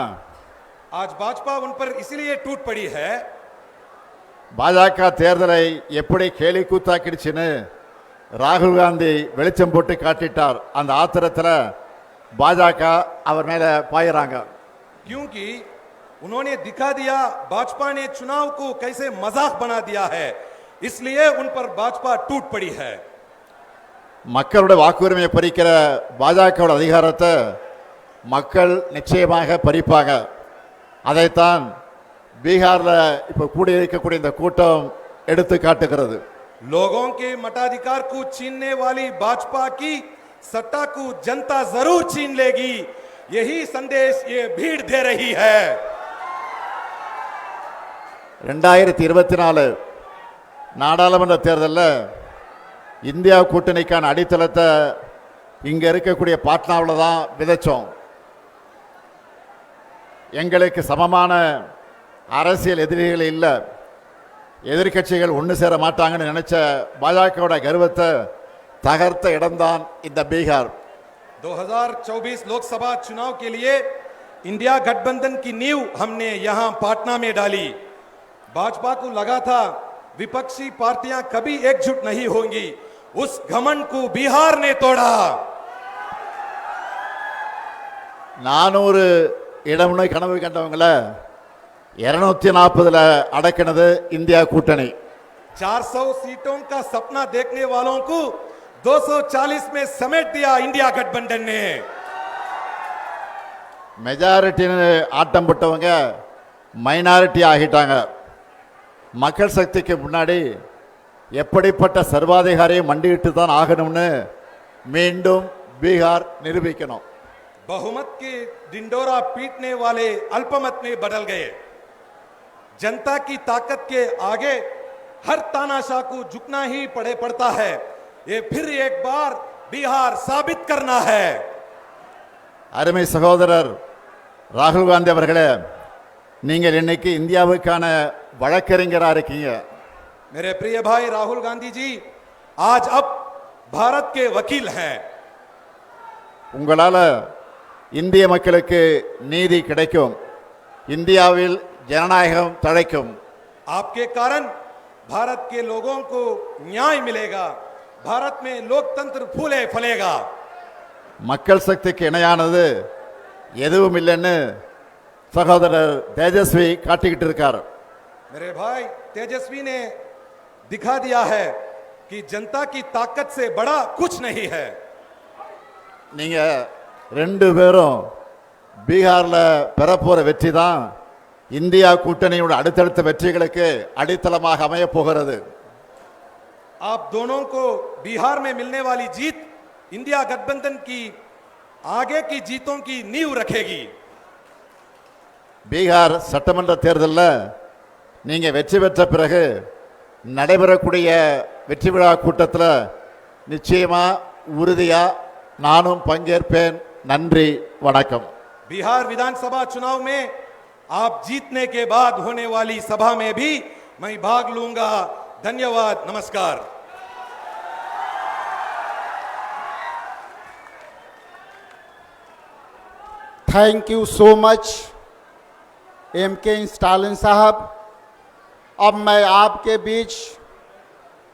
आज भाजपा उन पर इसलिए टूट पड़ी है. பாஜக தேர்தலை எப்படி கேலி கூத்தாக்கிடுச்சுன்னு ராகுல் காந்தி வெளிச்சம் போட்டு காட்டிட்டார். அந்த ஆத்திரத்தில் பாஜக அவர் மேல பாயிறாங்க. क्योंकि उन्होंने दिखा दिया भाजपा ने चुनाव को कैसे मजाक बना दिया है, इसलिए उन पर भाजपा टूट पड़ी है. மக்களுடைய வாக்குரிமையை பறிக்கிற பாஜகவோட அதிகாரத்தை மக்கள் நிச்சயமாக பறிப்பாங்க. அதைத்தான் பீகார்ல இப்ப கூடியிருக்கக்கூடிய இந்த கூட்டம் எடுத்து காட்டுகிறது. लोगों के मताधिकार को छीनने वाली भाजपा की सत्ता को जनता जरूर छीन लेगी, यही संदेश ये भीड़ दे रही है. 2024 நாடாளுமன்ற தேர்தலில் இந்தியா கூட்டணிக்கான அடித்தளத்தை இங்க இருக்கக்கூடிய பாட்னாவில் தான் விதைச்சோம். எங்களுக்கு சமமான அரசியல் எதிரிகள் இல்லை, எதிர்க்கட்சிகள் ஒன்று சேர மாட்டாங்கன்னு நினைச்ச பாஜகவோட கர்வத்தை தகர்த்த இடம்தான் இந்த பீகார். 2024 लोकसभा चुनाव के लिए इंडिया गठबंधन की नींव हमने यहां पाटना में डाली. भाजपा को लगा था विपक्षी पार्टियां कभी एकजुट नहीं होंगी, उस घमंड को बिहार ने तोड़ा. 400 இடம்னு கனவு கண்டவங்கள 240 அடக்கினது இந்தியா கூட்டணி. 400 सीटों का सपना देखने वालों को 240 में समेट दिया इंडिया गठबंधन ने. மெஜாரிட்டின்னு ஆட்டம் போட்டவங்க மைனாரிட்டி ஆகிட்டாங்க. மக்கள் சக்திக்கு முன்னாடி எப்படிப்பட்ட சர்வாதிகாரியும் மண்டியிட்டு தான் ஆகணும்னு மீண்டும் பீகார் நிரூபிக்கணும். बहुमत के डिंडोरा पीटने वाले अल्पमत में बदल गए. जनता की ताकत के आगे हर तानाशाह को झुकना ही पड़ता है. ये फिर एक बार बिहार साबित करना है. அருமை சகோதரர் ராகுல் காந்தி அவர்களே, நீங்கள் இன்னைக்கு இந்தியாவுக்கான வழக்கறிஞராக இருக்கீங்க. मेरे प्रिय भाई राहुल गांधी जी आज अब भारत के वकील हैं. உங்களால இந்திய மக்களுக்கு நீதி கிடைக்கும், இந்தியாவில் ஜனநாயகம் தழைக்கும். आपके कारण भारत के लोगों को न्याय मिलेगा, भारत में लोकतंत्र फूले फलेगा. மக்கள் சக்திக்கு இணையானது எதுவும் இல்லைன்னு சகோதரர் தேஜஸ்வி காட்டிக்கிட்டு இருக்கார். मेरे भाई तेजस्वी ने दिखा दिया है कि जनता की ताकत से बड़ा कुछ नहीं है. நீங்க 2 பேரும் பீகார்ல பெறப்போற வெற்றி தான் இந்தியா கூட்டணியோட அடுத்தடுத்த வெற்றிகளுக்கு அடித்தளமாக அமைய போகிறது. आप दोनों को बिहार में मिलने वाली जीत इंडिया गठबंधन की आगे की जीतों की नींव रखेगी. பீகார் சட்டமன்ற தேர்தலில் நீங்க வெற்றி பெற்ற பிறகு நடைபெறக்கூடிய வெற்றி விழா கூட்டத்தில் நிச்சயமா உறுதியா நானும் பங்கேற்பேன். நன்றி, வணக்கம். बिहार विधानसभा चुनाव में आप जीतने के बाद होने वाली सभा में भी मैं भाग लूंगा. धन्यवाद, नमस्कार. Thank you so much MK Stalin साहब. अब मैं आपके बीच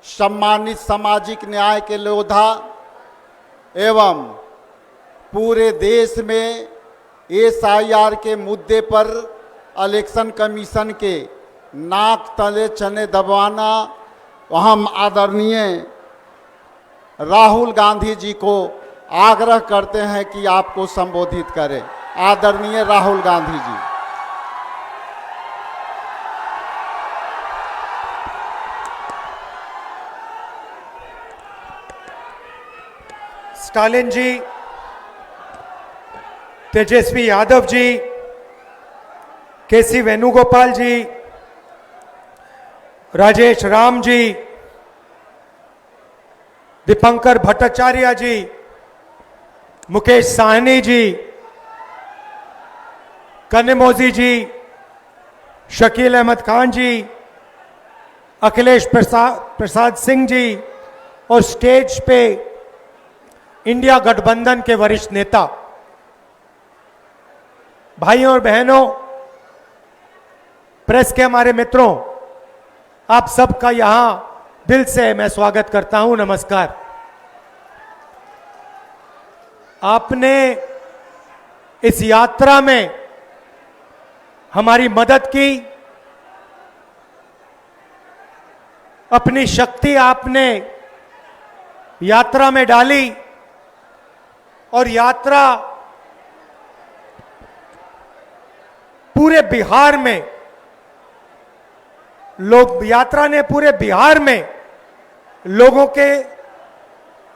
सम्मानित सामाजिक न्याय के योद्धा एवं पूरे देश में एसआईआर के मुद्दे पर इलेक्शन कमीशन के नाक तले चने दबाना हम आदरणीय राहुल गांधी जी को आग्रह करते हैं कि आपको संबोधित करें. आदरणीय राहुल गांधी जी. स्टालिन जी, तेजस्वी यादव जी, केसी वेणुगोपाल जी, राजेश राम जी, दीपंकर भट्टाचार्य जी, मुकेश साहनी जी, कन्निमोजी जी, शकील अहमद खान जी, अखिलेश प्रसाद सिंह जी और स्टेज पे इंडिया गठबंधन के वरिष्ठ नेता, भाइयों और बहनों, प्रेस के हमारे मित्रों, आप सबका यहां दिल से मैं स्वागत करता हूं. नमस्कार. आपने इस यात्रा में हमारी मदद की, अपनी शक्ति आपने यात्रा में डाली और यात्रा पूरे बिहार में यात्रा ने पूरे बिहार में लोगों के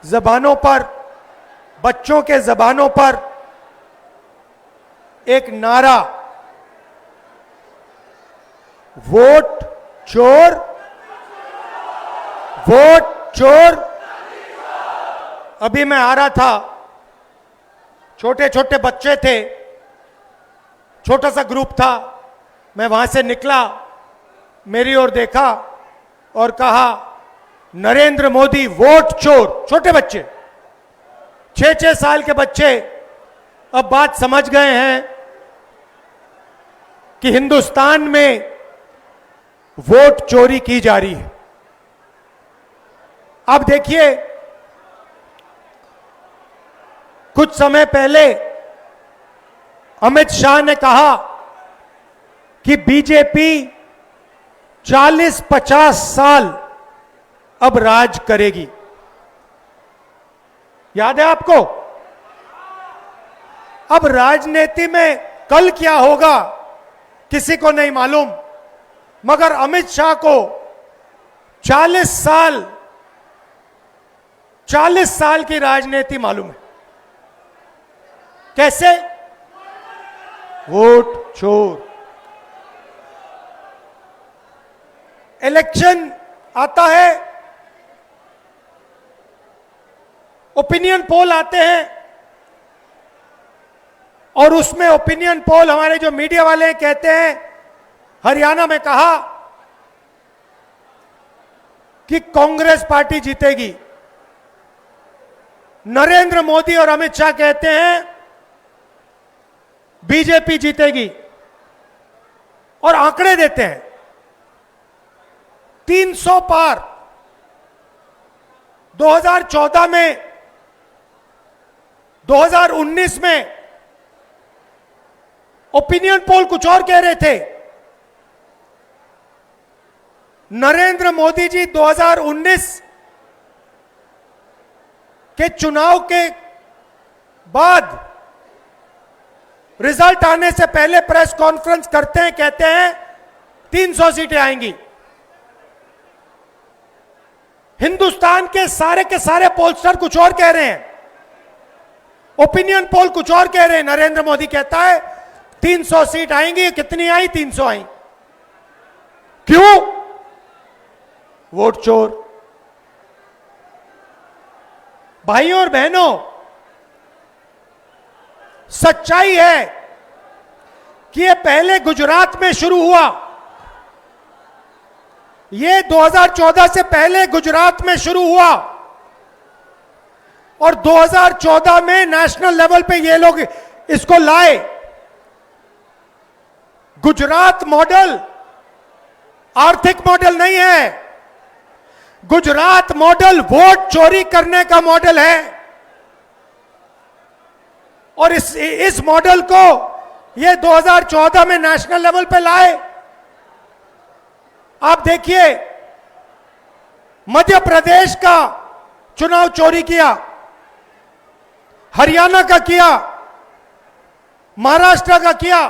जबानों पर, बच्चों के जबानों पर एक नारा, वोट चोर, वोट चोर। अभी मैं आ रहा था, छोटे छोटे बच्चे थे, छोटा सा ग्रुप था, मैं वहां से निकला, मेरी ओर देखा और कहा नरेंद्र मोदी वोट चोर। छोटे बच्चे, 6-6 साल के बच्चे अब बात समझ गए हैं कि हिंदुस्तान में वोट चोरी की जा रही है। अब देखिए, कुछ समय पहले अमित शाह ने कहा कि बीजेपी 40-50 साल अब राज करेगी। याद है आपको? अब राजनीति में कल क्या होगा किसी को नहीं मालूम, मगर अमित शाह को 40 साल की राजनीति मालूम है। कैसे? वोट चोर। इलेक्शन आता है, ओपिनियन पोल आते हैं, और उसमें ओपिनियन पोल हमारे जो मीडिया वाले कहते हैं, हरियाणा में कहा कि कांग्रेस पार्टी जीतेगी। नरेंद्र मोदी और अमित शाह कहते हैं बीजेपी जीतेगी, और आंकड़े देते हैं 300 पार। 2014 में, 2019 में ओपिनियन पोल कुछ और कह रहे थे। नरेंद्र मोदी जी 2019 के चुनाव के बाद रिजल्ट आने से पहले प्रेस कॉन्फ्रेंस करते हैं, कहते हैं 300 सीटें आएंगी। हिंदुस्तान के सारे पोलस्टर कुछ और कह रहे हैं, ओपिनियन पोल कुछ और कह रहे हैं। नरेंद्र मोदी कहता है 300 सीट आएंगी। कितनी आई? 300 आई। क्यों? वोट चोर। भाइयों और बहनों, सच्चाई है कि यह पहले गुजरात में शुरू हुआ। यह 2014 से पहले गुजरात में शुरू हुआ, और 2014 में नेशनल लेवल पे ये लोग इसको लाए। गुजरात मॉडल आर्थिक मॉडल नहीं है, गुजरात मॉडल वोट चोरी करने का मॉडल है। और इस मॉडल को ये 2014 में नेशनल लेवल पे लाए। आप देखिए, मध्य प्रदेश का चुनाव चोरी किया, हरियाणा का किया, महाराष्ट्र का किया।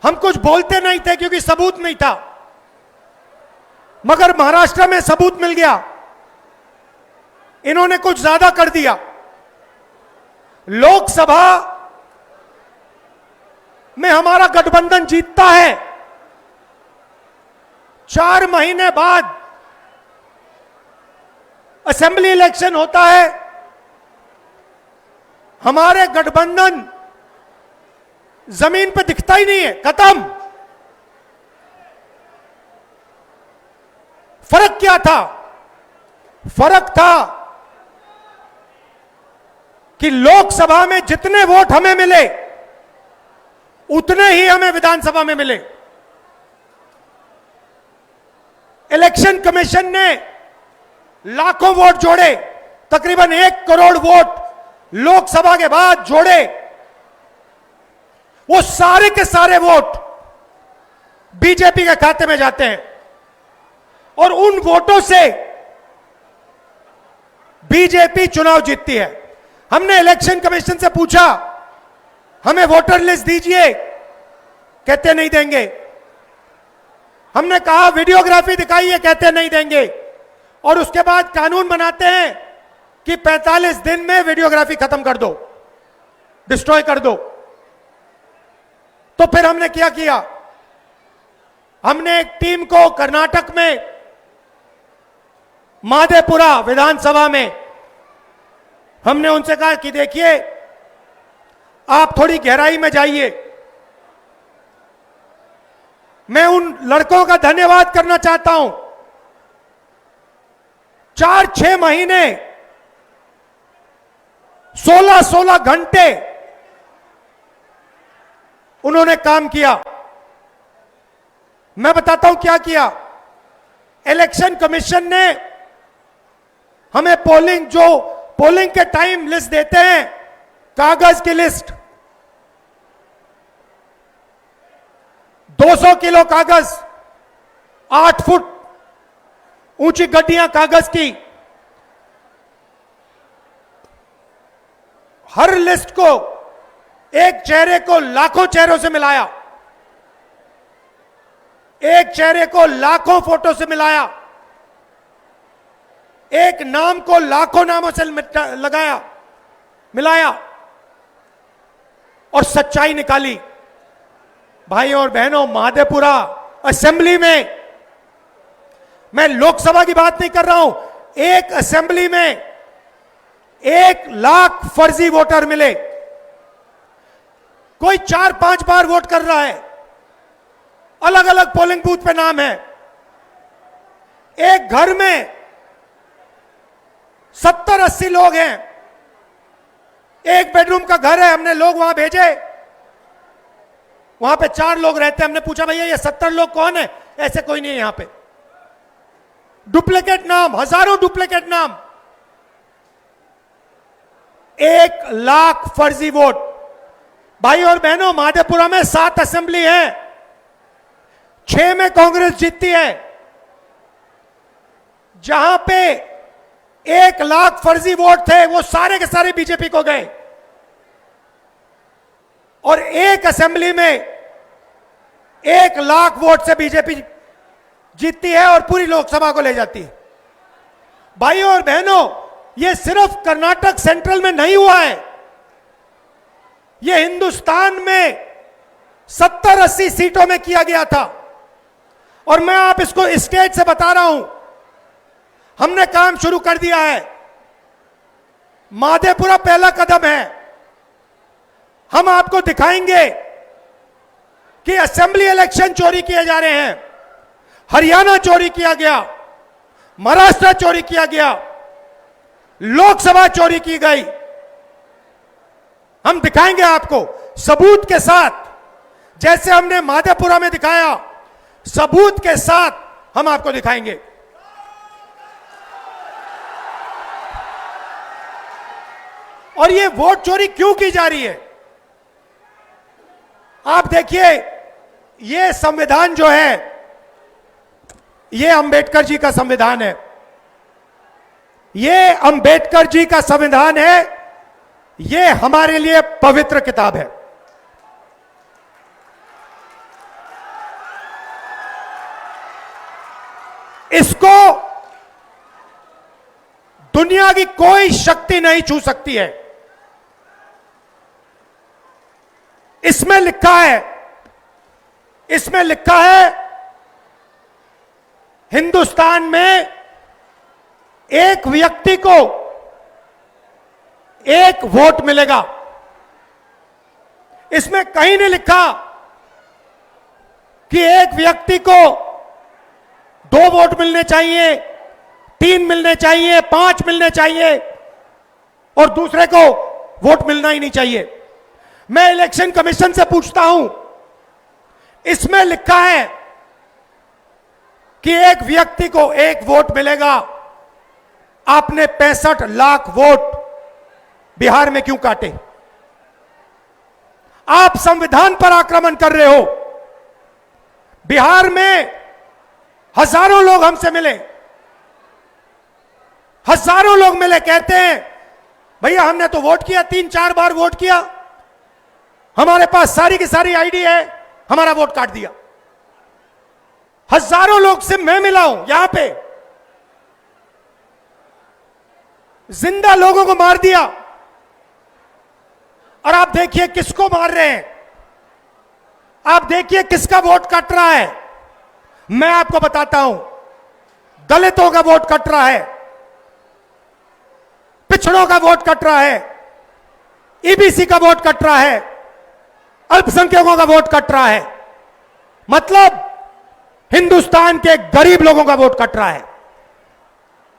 हम कुछ बोलते नहीं थे क्योंकि सबूत नहीं था, मगर महाराष्ट्र में सबूत मिल गया। इन्होंने कुछ ज्यादा कर दिया। लोकसभा में हमारा गठबंधन जीतता है, 4 महीने बाद असेंबली इलेक्शन होता है, हमारे गठबंधन जमीन पे दिखता ही नहीं है, खत्म। फर्क क्या था? फर्क था कि लोकसभा में जितने वोट हमें मिले उतने ही हमें विधानसभा में मिले। इलेक्शन कमीशन ने लाखों वोट जोड़े, तकरीबन 1 करोड़ वोट लोकसभा के बाद जोड़े। वो सारे के सारे वोट बीजेपी के खाते में जाते हैं, और उन वोटों से बीजेपी चुनाव जीतती है। हमने इलेक्शन कमीशन से पूछा, हमें वोटर लिस्ट दीजिए, कहते नहीं देंगे। हमने कहा वीडियोग्राफी दिखाइए, कहते नहीं देंगे। और उसके बाद कानून बनाते हैं कि 45 दिन में वीडियोग्राफी खत्म कर दो, डिस्ट्रॉय कर दो। तो फिर हमने क्या किया? हमने एक टीम को कर्नाटक में माधेपुरा विधानसभा में हमने उनसे कहा कि देखिए, आप थोड़ी गहराई में जाइए। मैं उन लड़कों का धन्यवाद करना चाहता हूं। 4-6 महीने 16-16 घंटे उन्होंने काम किया। मैं बताता हूं क्या किया। इलेक्शन कमीशन ने हमें पोलिंग के टाइम लिस्ट देते हैं, कागज की लिस्ट, 200 किलो कागज, 8 फुट ऊंची गड्डियां कागज की। हर लिस्ट को, एक चेहरे को लाखों चेहरों से मिलाया, एक चेहरे को लाखों फोटो से मिलाया, एक नाम को लाखों नामों से मिलाया और सच्चाई निकाली। भाइयों और बहनों, माधेपुरा असेंबली में, मैं लोकसभा की बात नहीं कर रहा हूं, एक असेंबली में 1 लाख फर्जी वोटर मिले। कोई 4-5 बार वोट कर रहा है, अलग अलग पोलिंग बूथ पे नाम है। एक घर में 70-80 लोग हैं, एक बेडरूम का घर है, हमने लोग वहां भेजे, वहां पे 4 लोग रहते हैं। हमने पूछा भैया ये 70 लोग कौन है? ऐसे कोई नहीं है यहां पे। डुप्लीकेट नाम, हजारों डुप्लीकेट नाम, 1 लाख फर्जी वोट। भाई और बहनों, माधेपुरा में 7 असेंबली है, 6 में कांग्रेस जीतती है। जहां पे 1 लाख फर्जी वोट थे, वो सारे के सारे बीजेपी को गए। और एक असेंबली में 1 लाख वोट से बीजेपी जीतती है और पूरी लोकसभा को ले जाती है। भाइयों और बहनों, यह सिर्फ कर्नाटक सेंट्रल में नहीं हुआ है, यह हिंदुस्तान में 70-80 सीटों में किया गया था। और मैं आप इसको स्टेज से बता रहा हूं, हमने काम शुरू कर दिया है। माधेपुरा पहला कदम है। हम आपको दिखाएंगे कि असेंबली इलेक्शन चोरी किए जा रहे हैं, हरियाणा चोरी किया गया, महाराष्ट्र चोरी किया गया, लोकसभा चोरी की गई। हम दिखाएंगे आपको सबूत के साथ, जैसे हमने माधेपुरा में दिखाया, सबूत के साथ हम आपको दिखाएंगे। और ये वोट चोरी क्यों की जा रही है? आप देखिए, ये संविधान जो है, ये अंबेडकर जी का संविधान है। ये अंबेडकर जी का संविधान है, ये हमारे लिए पवित्र किताब है। इसको दुनिया की कोई शक्ति नहीं छू सकती है। इसमें लिखा है हिंदुस्तान में एक व्यक्ति को 1 वोट मिलेगा। इसमें कहीं नहीं लिखा कि एक व्यक्ति को 2 वोट मिलने चाहिए, 3 मिलने चाहिए, 5 मिलने चाहिए और दूसरे को वोट मिलना ही नहीं चाहिए। मैं इलेक्शन कमीशन से पूछता हूं, इसमें लिखा है कि एक व्यक्ति को 1 वोट मिलेगा, आपने 65 लाख वोट बिहार में क्यों काटे? आप संविधान पर आक्रमण कर रहे हो। बिहार में हजारों लोग हमसे मिले, हजारों लोग मिले, कहते हैं भैया हमने तो वोट किया, 3-4 बार वोट किया, हमारे पास सारी की सारी आईडी है, हमारा वोट काट दिया। हजारों लोग से मैं मिला हूं यहां पे, जिंदा लोगों को मार दिया। और आप देखिए किसको मार रहे हैं, आप देखिए किसका वोट कट रहा है। मैं आपको बताता हूं, दलितों का वोट कट रहा है, पिछड़ों का वोट कट रहा है, ईबीसी का वोट कट रहा है, अल्पसंख्यकों का वोट कट रहा है। मतलब हिंदुस्तान के गरीब लोगों का वोट कट रहा है।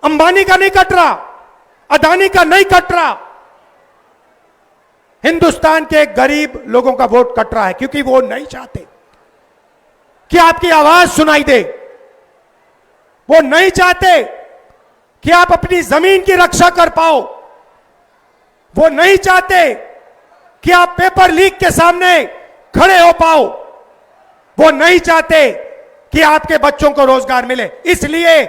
अंबानी का नहीं कट रहा, अदानी का नहीं कट रहा, हिंदुस्तान के गरीब लोगों का वोट कट रहा है, क्योंकि वो नहीं चाहते कि आपकी आवाज सुनाई दे। वो नहीं चाहते कि आप अपनी जमीन की रक्षा कर पाओ। वो नहीं चाहते कि आप पेपर लीक के सामने खड़े हो पाओ। वो नहीं चाहते कि आपके बच्चों को रोजगार मिले, इसलिए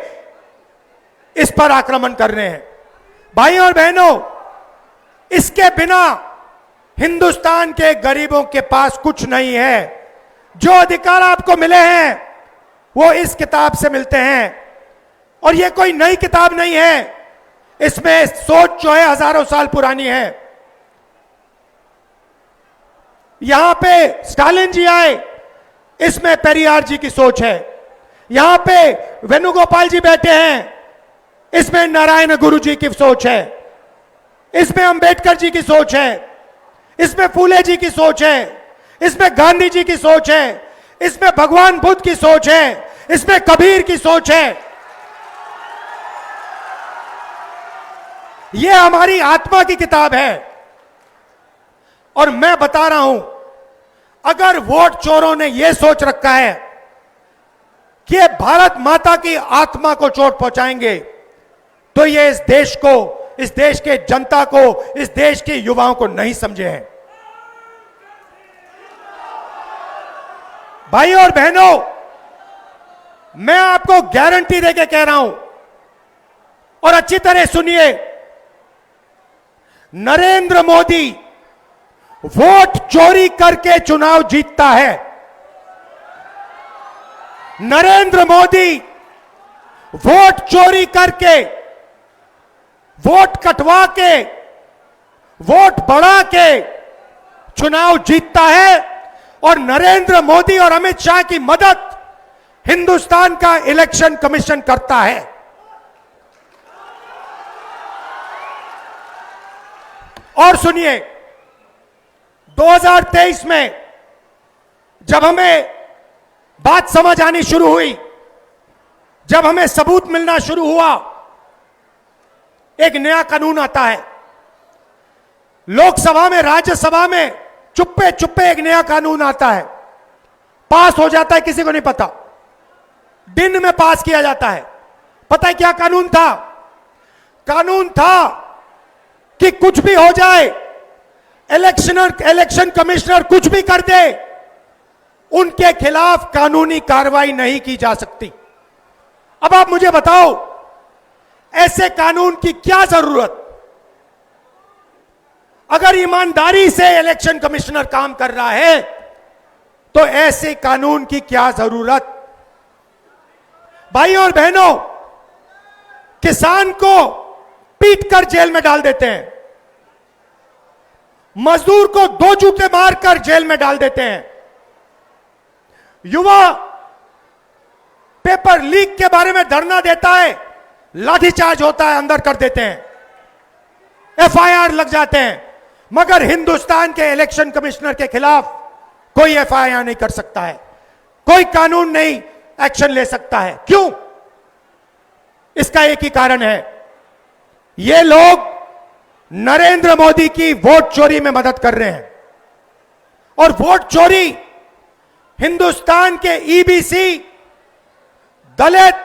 इस पर आक्रमण कर रहे हैं। भाइयों और बहनों, इसके बिना हिंदुस्तान के गरीबों के पास कुछ नहीं है। जो अधिकार आपको मिले हैं वो इस किताब से मिलते हैं, और ये कोई नई किताब नहीं है। इसमें सोच जो है हजारों साल पुरानी है। यहां पे स्टालिन जी आए, इसमें पेरियार जी की सोच है। यहां पे वेणुगोपाल जी बैठे हैं, इसमें नारायण गुरु जी की सोच है। इसमें अंबेडकर जी की सोच है, इसमें फूले जी की सोच है, इसमें गांधी जी की सोच है, इसमें भगवान बुद्ध की सोच है, इसमें कबीर की सोच है। यह हमारी आत्मा की किताब है। और मैं बता रहा हूं, अगर वोट चोरों ने यह सोच रखा है कि ये भारत माता की आत्मा को चोट पहुंचाएंगे, तो ये इस देश को, इस देश के जनता को, इस देश के युवाओं को नहीं समझे हैं। भाइयों और बहनों, मैं आपको गारंटी देके कह रहा हूं, और अच्छी तरह सुनिए, नरेंद्र मोदी वोट चोरी करके चुनाव जीतता है। नरेंद्र मोदी वोट चोरी करके, वोट कटवा के, वोट बढ़ा के चुनाव जीतता है। और नरेंद्र मोदी और अमित शाह की मदद हिंदुस्तान का इलेक्शन कमीशन करता है। और सुनिए, 2023 में जब हमें बात समझ आनी शुरू हुई, जब हमें सबूत मिलना शुरू हुआ, एक नया कानून आता है। लोकसभा में, राज्यसभा में चुप्पे चुप्पे एक नया कानून आता है, पास हो जाता है, किसी को नहीं पता, दिन में पास किया जाता है। पता है क्या कानून था? कानून था कि कुछ भी हो जाए, इलेक्शन कमिश्नर कुछ भी कर दे, उनके खिलाफ कानूनी कार्रवाई नहीं की जा सकती। अब आप मुझे बताओ, ऐसे कानून की क्या जरूरत? अगर ईमानदारी से इलेक्शन कमिश्नर काम कर रहा है, तो ऐसे कानून की क्या जरूरत? भाइयों और बहनों, किसान को पीटकर जेल में डाल देते हैं, मजदूर को 2 जूते मारकर जेल में डाल देते हैं, युवा पेपर लीक के बारे में धरना देता है, लाठीचार्ज होता है, अंदर कर देते हैं, एफआईआर लग जाते हैं। मगर हिंदुस्तान के इलेक्शन कमिश्नर के खिलाफ कोई एफआईआर नहीं कर सकता है, कोई कानून नहीं एक्शन ले सकता है। क्यों? इसका एक ही कारण है, ये लोग नरेंद्र मोदी की वोट चोरी में मदद कर रहे हैं। और वोट चोरी हिंदुस्तान के ईबीसी, दलित,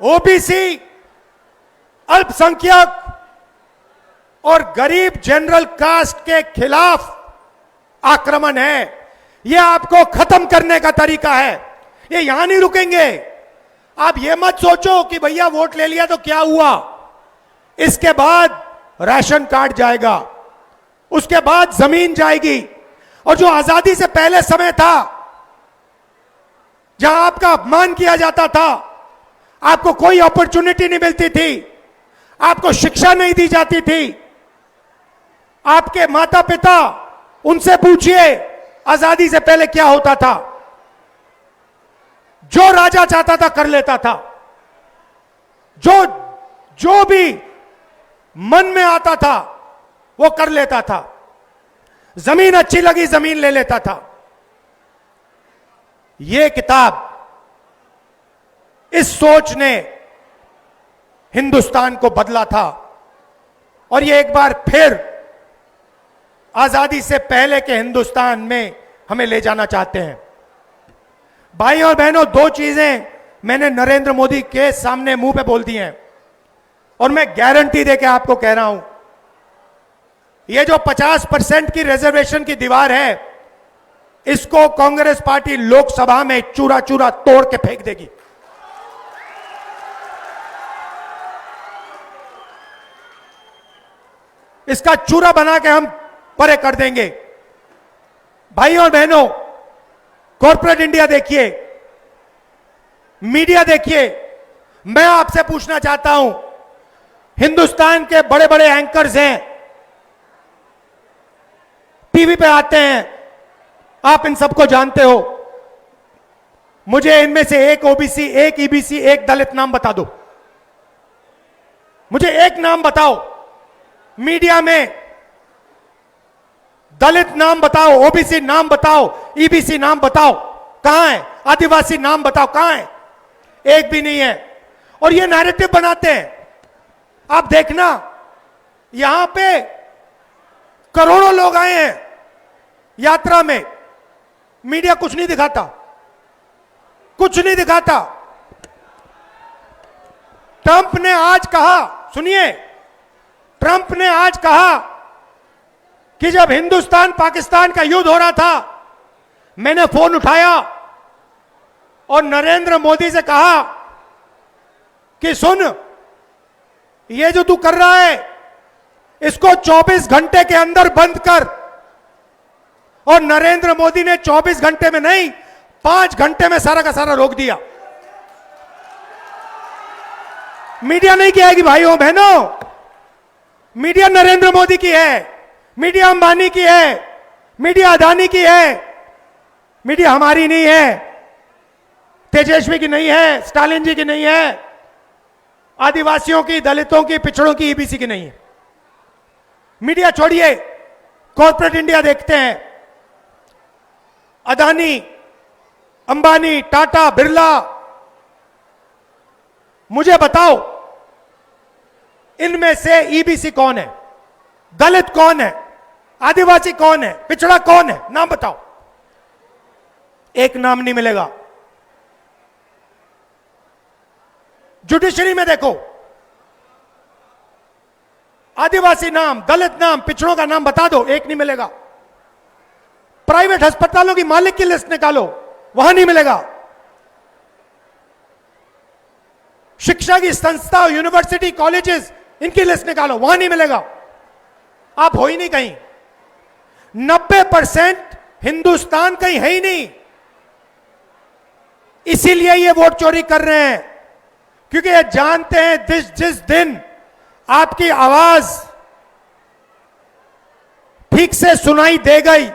ओबीसी, अल्पसंख्यक और गरीब जनरल कास्ट के खिलाफ आक्रमण है। यह आपको खत्म करने का तरीका है। ये यहां नहीं रुकेंगे। आप ये मत सोचो कि भैया वोट ले लिया तो क्या हुआ, इसके बाद राशन कार्ड जाएगा, उसके बाद जमीन जाएगी। और जो आजादी से पहले समय था जहां आपका अपमान किया जाता था, आपको कोई अपॉर्चुनिटी नहीं मिलती थी, आपको शिक्षा नहीं दी जाती थी, आपके माता पिता, उनसे पूछिए आजादी से पहले क्या होता था। जो राजा चाहता था कर लेता था, जो भी मन में आता था वो कर लेता था, जमीन अच्छी लगी जमीन ले लेता था। यह किताब, इस सोच ने हिंदुस्तान को बदला था और ये एक बार फिर आजादी से पहले के हिंदुस्तान में हमें ले जाना चाहते हैं। भाई और बहनों, दो चीजें मैंने नरेंद्र मोदी के सामने मुंह पे बोल दी हैं और मैं गारंटी देके आपको कह रहा हूं, ये जो 50% की रिजर्वेशन की दीवार है, इसको कांग्रेस पार्टी लोकसभा में चूरा चूरा तोड़ के फेंक देगी। इसका चूरा बना के हम परे कर देंगे। भाई और बहनों, कॉर्पोरेट इंडिया देखिए, मीडिया देखिए, मैं आपसे पूछना चाहता हूं, हिंदुस्तान के बड़े बड़े एंकर्स हैं, टीवी पे आते हैं, आप इन सबको जानते हो, मुझे इनमें से एक ओबीसी, एक ईबीसी, एक दलित नाम बता दो। मुझे एक नाम बताओ, मीडिया में दलित नाम बताओ, ओबीसी नाम बताओ, ईबीसी नाम बताओ, कहां है? आदिवासी नाम बताओ, कहां है? एक भी नहीं है। और ये नैरेटिव बनाते हैं। आप देखना, यहां पे करोड़ों लोग आए हैं यात्रा में, मीडिया कुछ नहीं दिखाता, कुछ नहीं दिखाता। ट्रंप ने आज कहा, सुनिए, ट्रंप ने आज कहा कि जब हिंदुस्तान पाकिस्तान का युद्ध हो रहा था, मैंने फोन उठाया और नरेंद्र मोदी से कहा कि सुन, ये जो तू कर रहा है इसको 24 घंटे के अंदर बंद कर। और नरेंद्र मोदी ने 24 घंटे में नहीं, 5 घंटे में सारा का सारा रोक दिया। मीडिया नहीं किया कि भाइयों बहनों, मीडिया नरेंद्र मोदी की है, मीडिया अंबानी की है, मीडिया अदानी की है, मीडिया हमारी नहीं है, तेजस्वी की नहीं है, स्टालिन जी की नहीं है, आदिवासियों की, दलितों की, पिछड़ों की, ईबीसी की नहीं है। मीडिया छोड़िए, कॉर्पोरेट इंडिया देखते हैं, अदानी, अंबानी, टाटा, बिरला, मुझे बताओ इनमें से ईबीसी कौन है, दलित कौन है, आदिवासी कौन है, पिछड़ा कौन है? नाम बताओ। एक नाम नहीं मिलेगा। जुडिशरी में देखो, आदिवासी नाम, दलित नाम, पिछड़ों का नाम बता दो, एक नहीं मिलेगा। प्राइवेट अस्पतालों की मालिक की लिस्ट निकालो, वहां नहीं मिलेगा। शिक्षा की संस्था, यूनिवर्सिटी, कॉलेजेस, इनकी लिस्ट निकालो, वहां नहीं मिलेगा। आप हो ही नहीं कहीं। 90% हिंदुस्तान कहीं है ही नहीं। इसीलिए ये वोट चोरी कर रहे हैं, क्योंकि ये जानते हैं जिस दिन आपकी आवाज ठीक से सुनाई दे गई,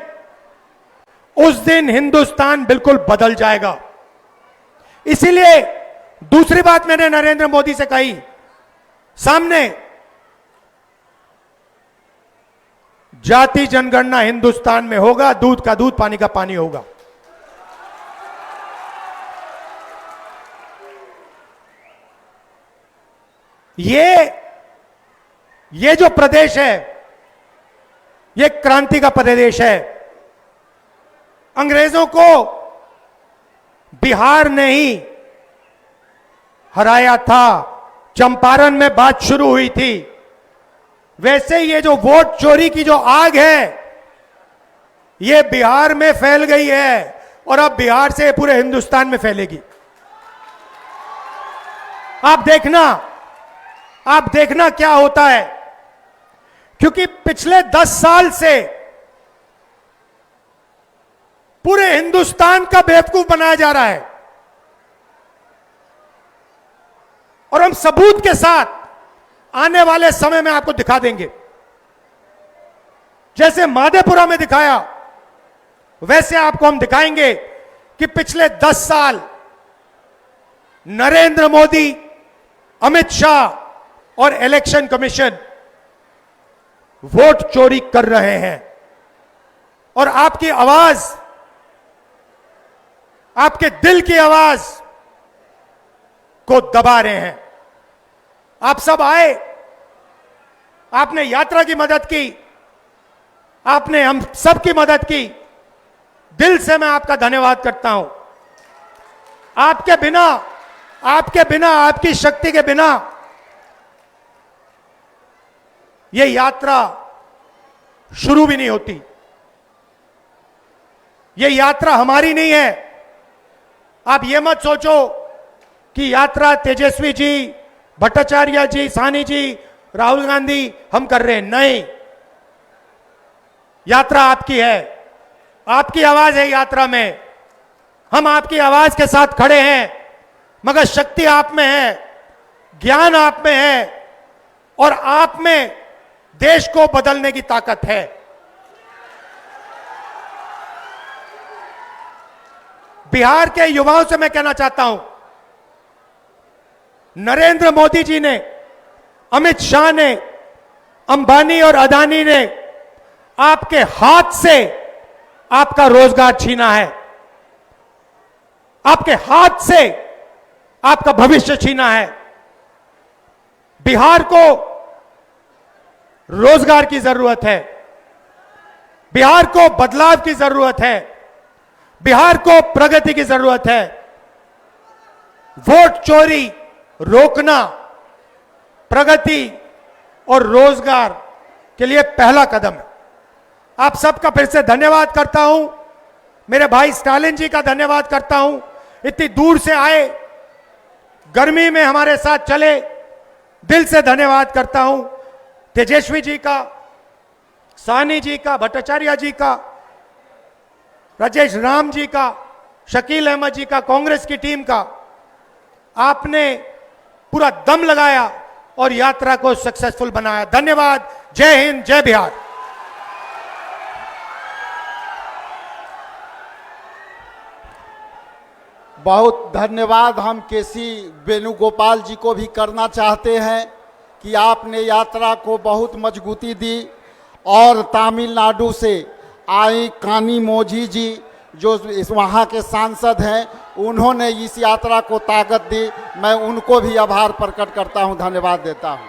उस दिन हिंदुस्तान बिल्कुल बदल जाएगा। इसीलिए दूसरी बात मैंने नरेंद्र मोदी से कही, सामने जाति जनगणना हिंदुस्तान में होगा, दूध का दूध, पानी का पानी होगा। ये जो प्रदेश है, ये क्रांति का प्रदेश है। अंग्रेजों को बिहार ने ही हराया था, चंपारण में बात शुरू हुई थी। वैसे ही ये जो वोट चोरी की जो आग है, ये बिहार में फैल गई है और अब बिहार से पूरे हिंदुस्तान में फैलेगी। आप देखना क्या होता है, क्योंकि पिछले 10 साल से पूरे हिंदुस्तान का बेवकूफ बनाया जा रहा है। और हम सबूत के साथ आने वाले समय में आपको दिखा देंगे। जैसे माधेपुरा में दिखाया, वैसे आपको हम दिखाएंगे कि पिछले 10 साल नरेंद्र मोदी, अमित शाह और इलेक्शन कमीशन वोट चोरी कर रहे हैं और आपकी आवाज, आपके दिल की आवाज को दबा रहे हैं। आप सब आए, आपने यात्रा की मदद की, आपने हम सब की मदद की। दिल से मैं आपका धन्यवाद करता हूं। आपके बिना, आपकी शक्ति के बिना यह यात्रा शुरू भी नहीं होती। यह यात्रा हमारी नहीं है। आप यह मत सोचो कि यात्रा तेजस्वी जी, भट्टाचार्य जी, साहनी जी, राहुल गांधी हम कर रहे हैं। नहीं, यात्रा आपकी है, आपकी आवाज है यात्रा में। हम आपकी आवाज के साथ खड़े हैं, मगर शक्ति आप में है, ज्ञान आप में है और आप में देश को बदलने की ताकत है। बिहार के युवाओं से मैं कहना चाहता हूं, नरेंद्र मोदी जी ने, अमित शाह ने, अंबानी और अदानी ने आपके हाथ से आपका रोजगार छीना है, आपके हाथ से आपका भविष्य छीना है। बिहार को रोजगार की जरूरत है, बिहार को बदलाव की जरूरत है, बिहार को प्रगति की जरूरत है। वोट चोरी रोकना प्रगति और रोजगार के लिए पहला कदम है। आप सबका फिर से धन्यवाद करता हूं। मेरे भाई स्टालिन जी का धन्यवाद करता हूं, इतनी दूर से आए, गर्मी में हमारे साथ चले, दिल से धन्यवाद करता हूं। तेजस्वी जी का, साहनी जी का, भट्टाचार्य जी का, राजेश राम जी का, शकील अहमद जी का, कांग्रेस की टीम का। आपने पूरा दम लगाया और यात्रा को सक्सेसफुल बनाया। धन्यवाद। जय हिंद, जय बिहार। बहुत धन्यवाद हम केसी वेणुगोपाल जी को भी करना चाहते हैं कि आपने यात्रा को बहुत मजबूती दी। और तमिलनाडु से आई कानी मोझी जी, जो इस वहाँ के सांसद हैं, उन्होंने इस यात्रा को ताकत दी। मैं उनको भी आभार प्रकट करता हूँ, धन्यवाद देता हूँ।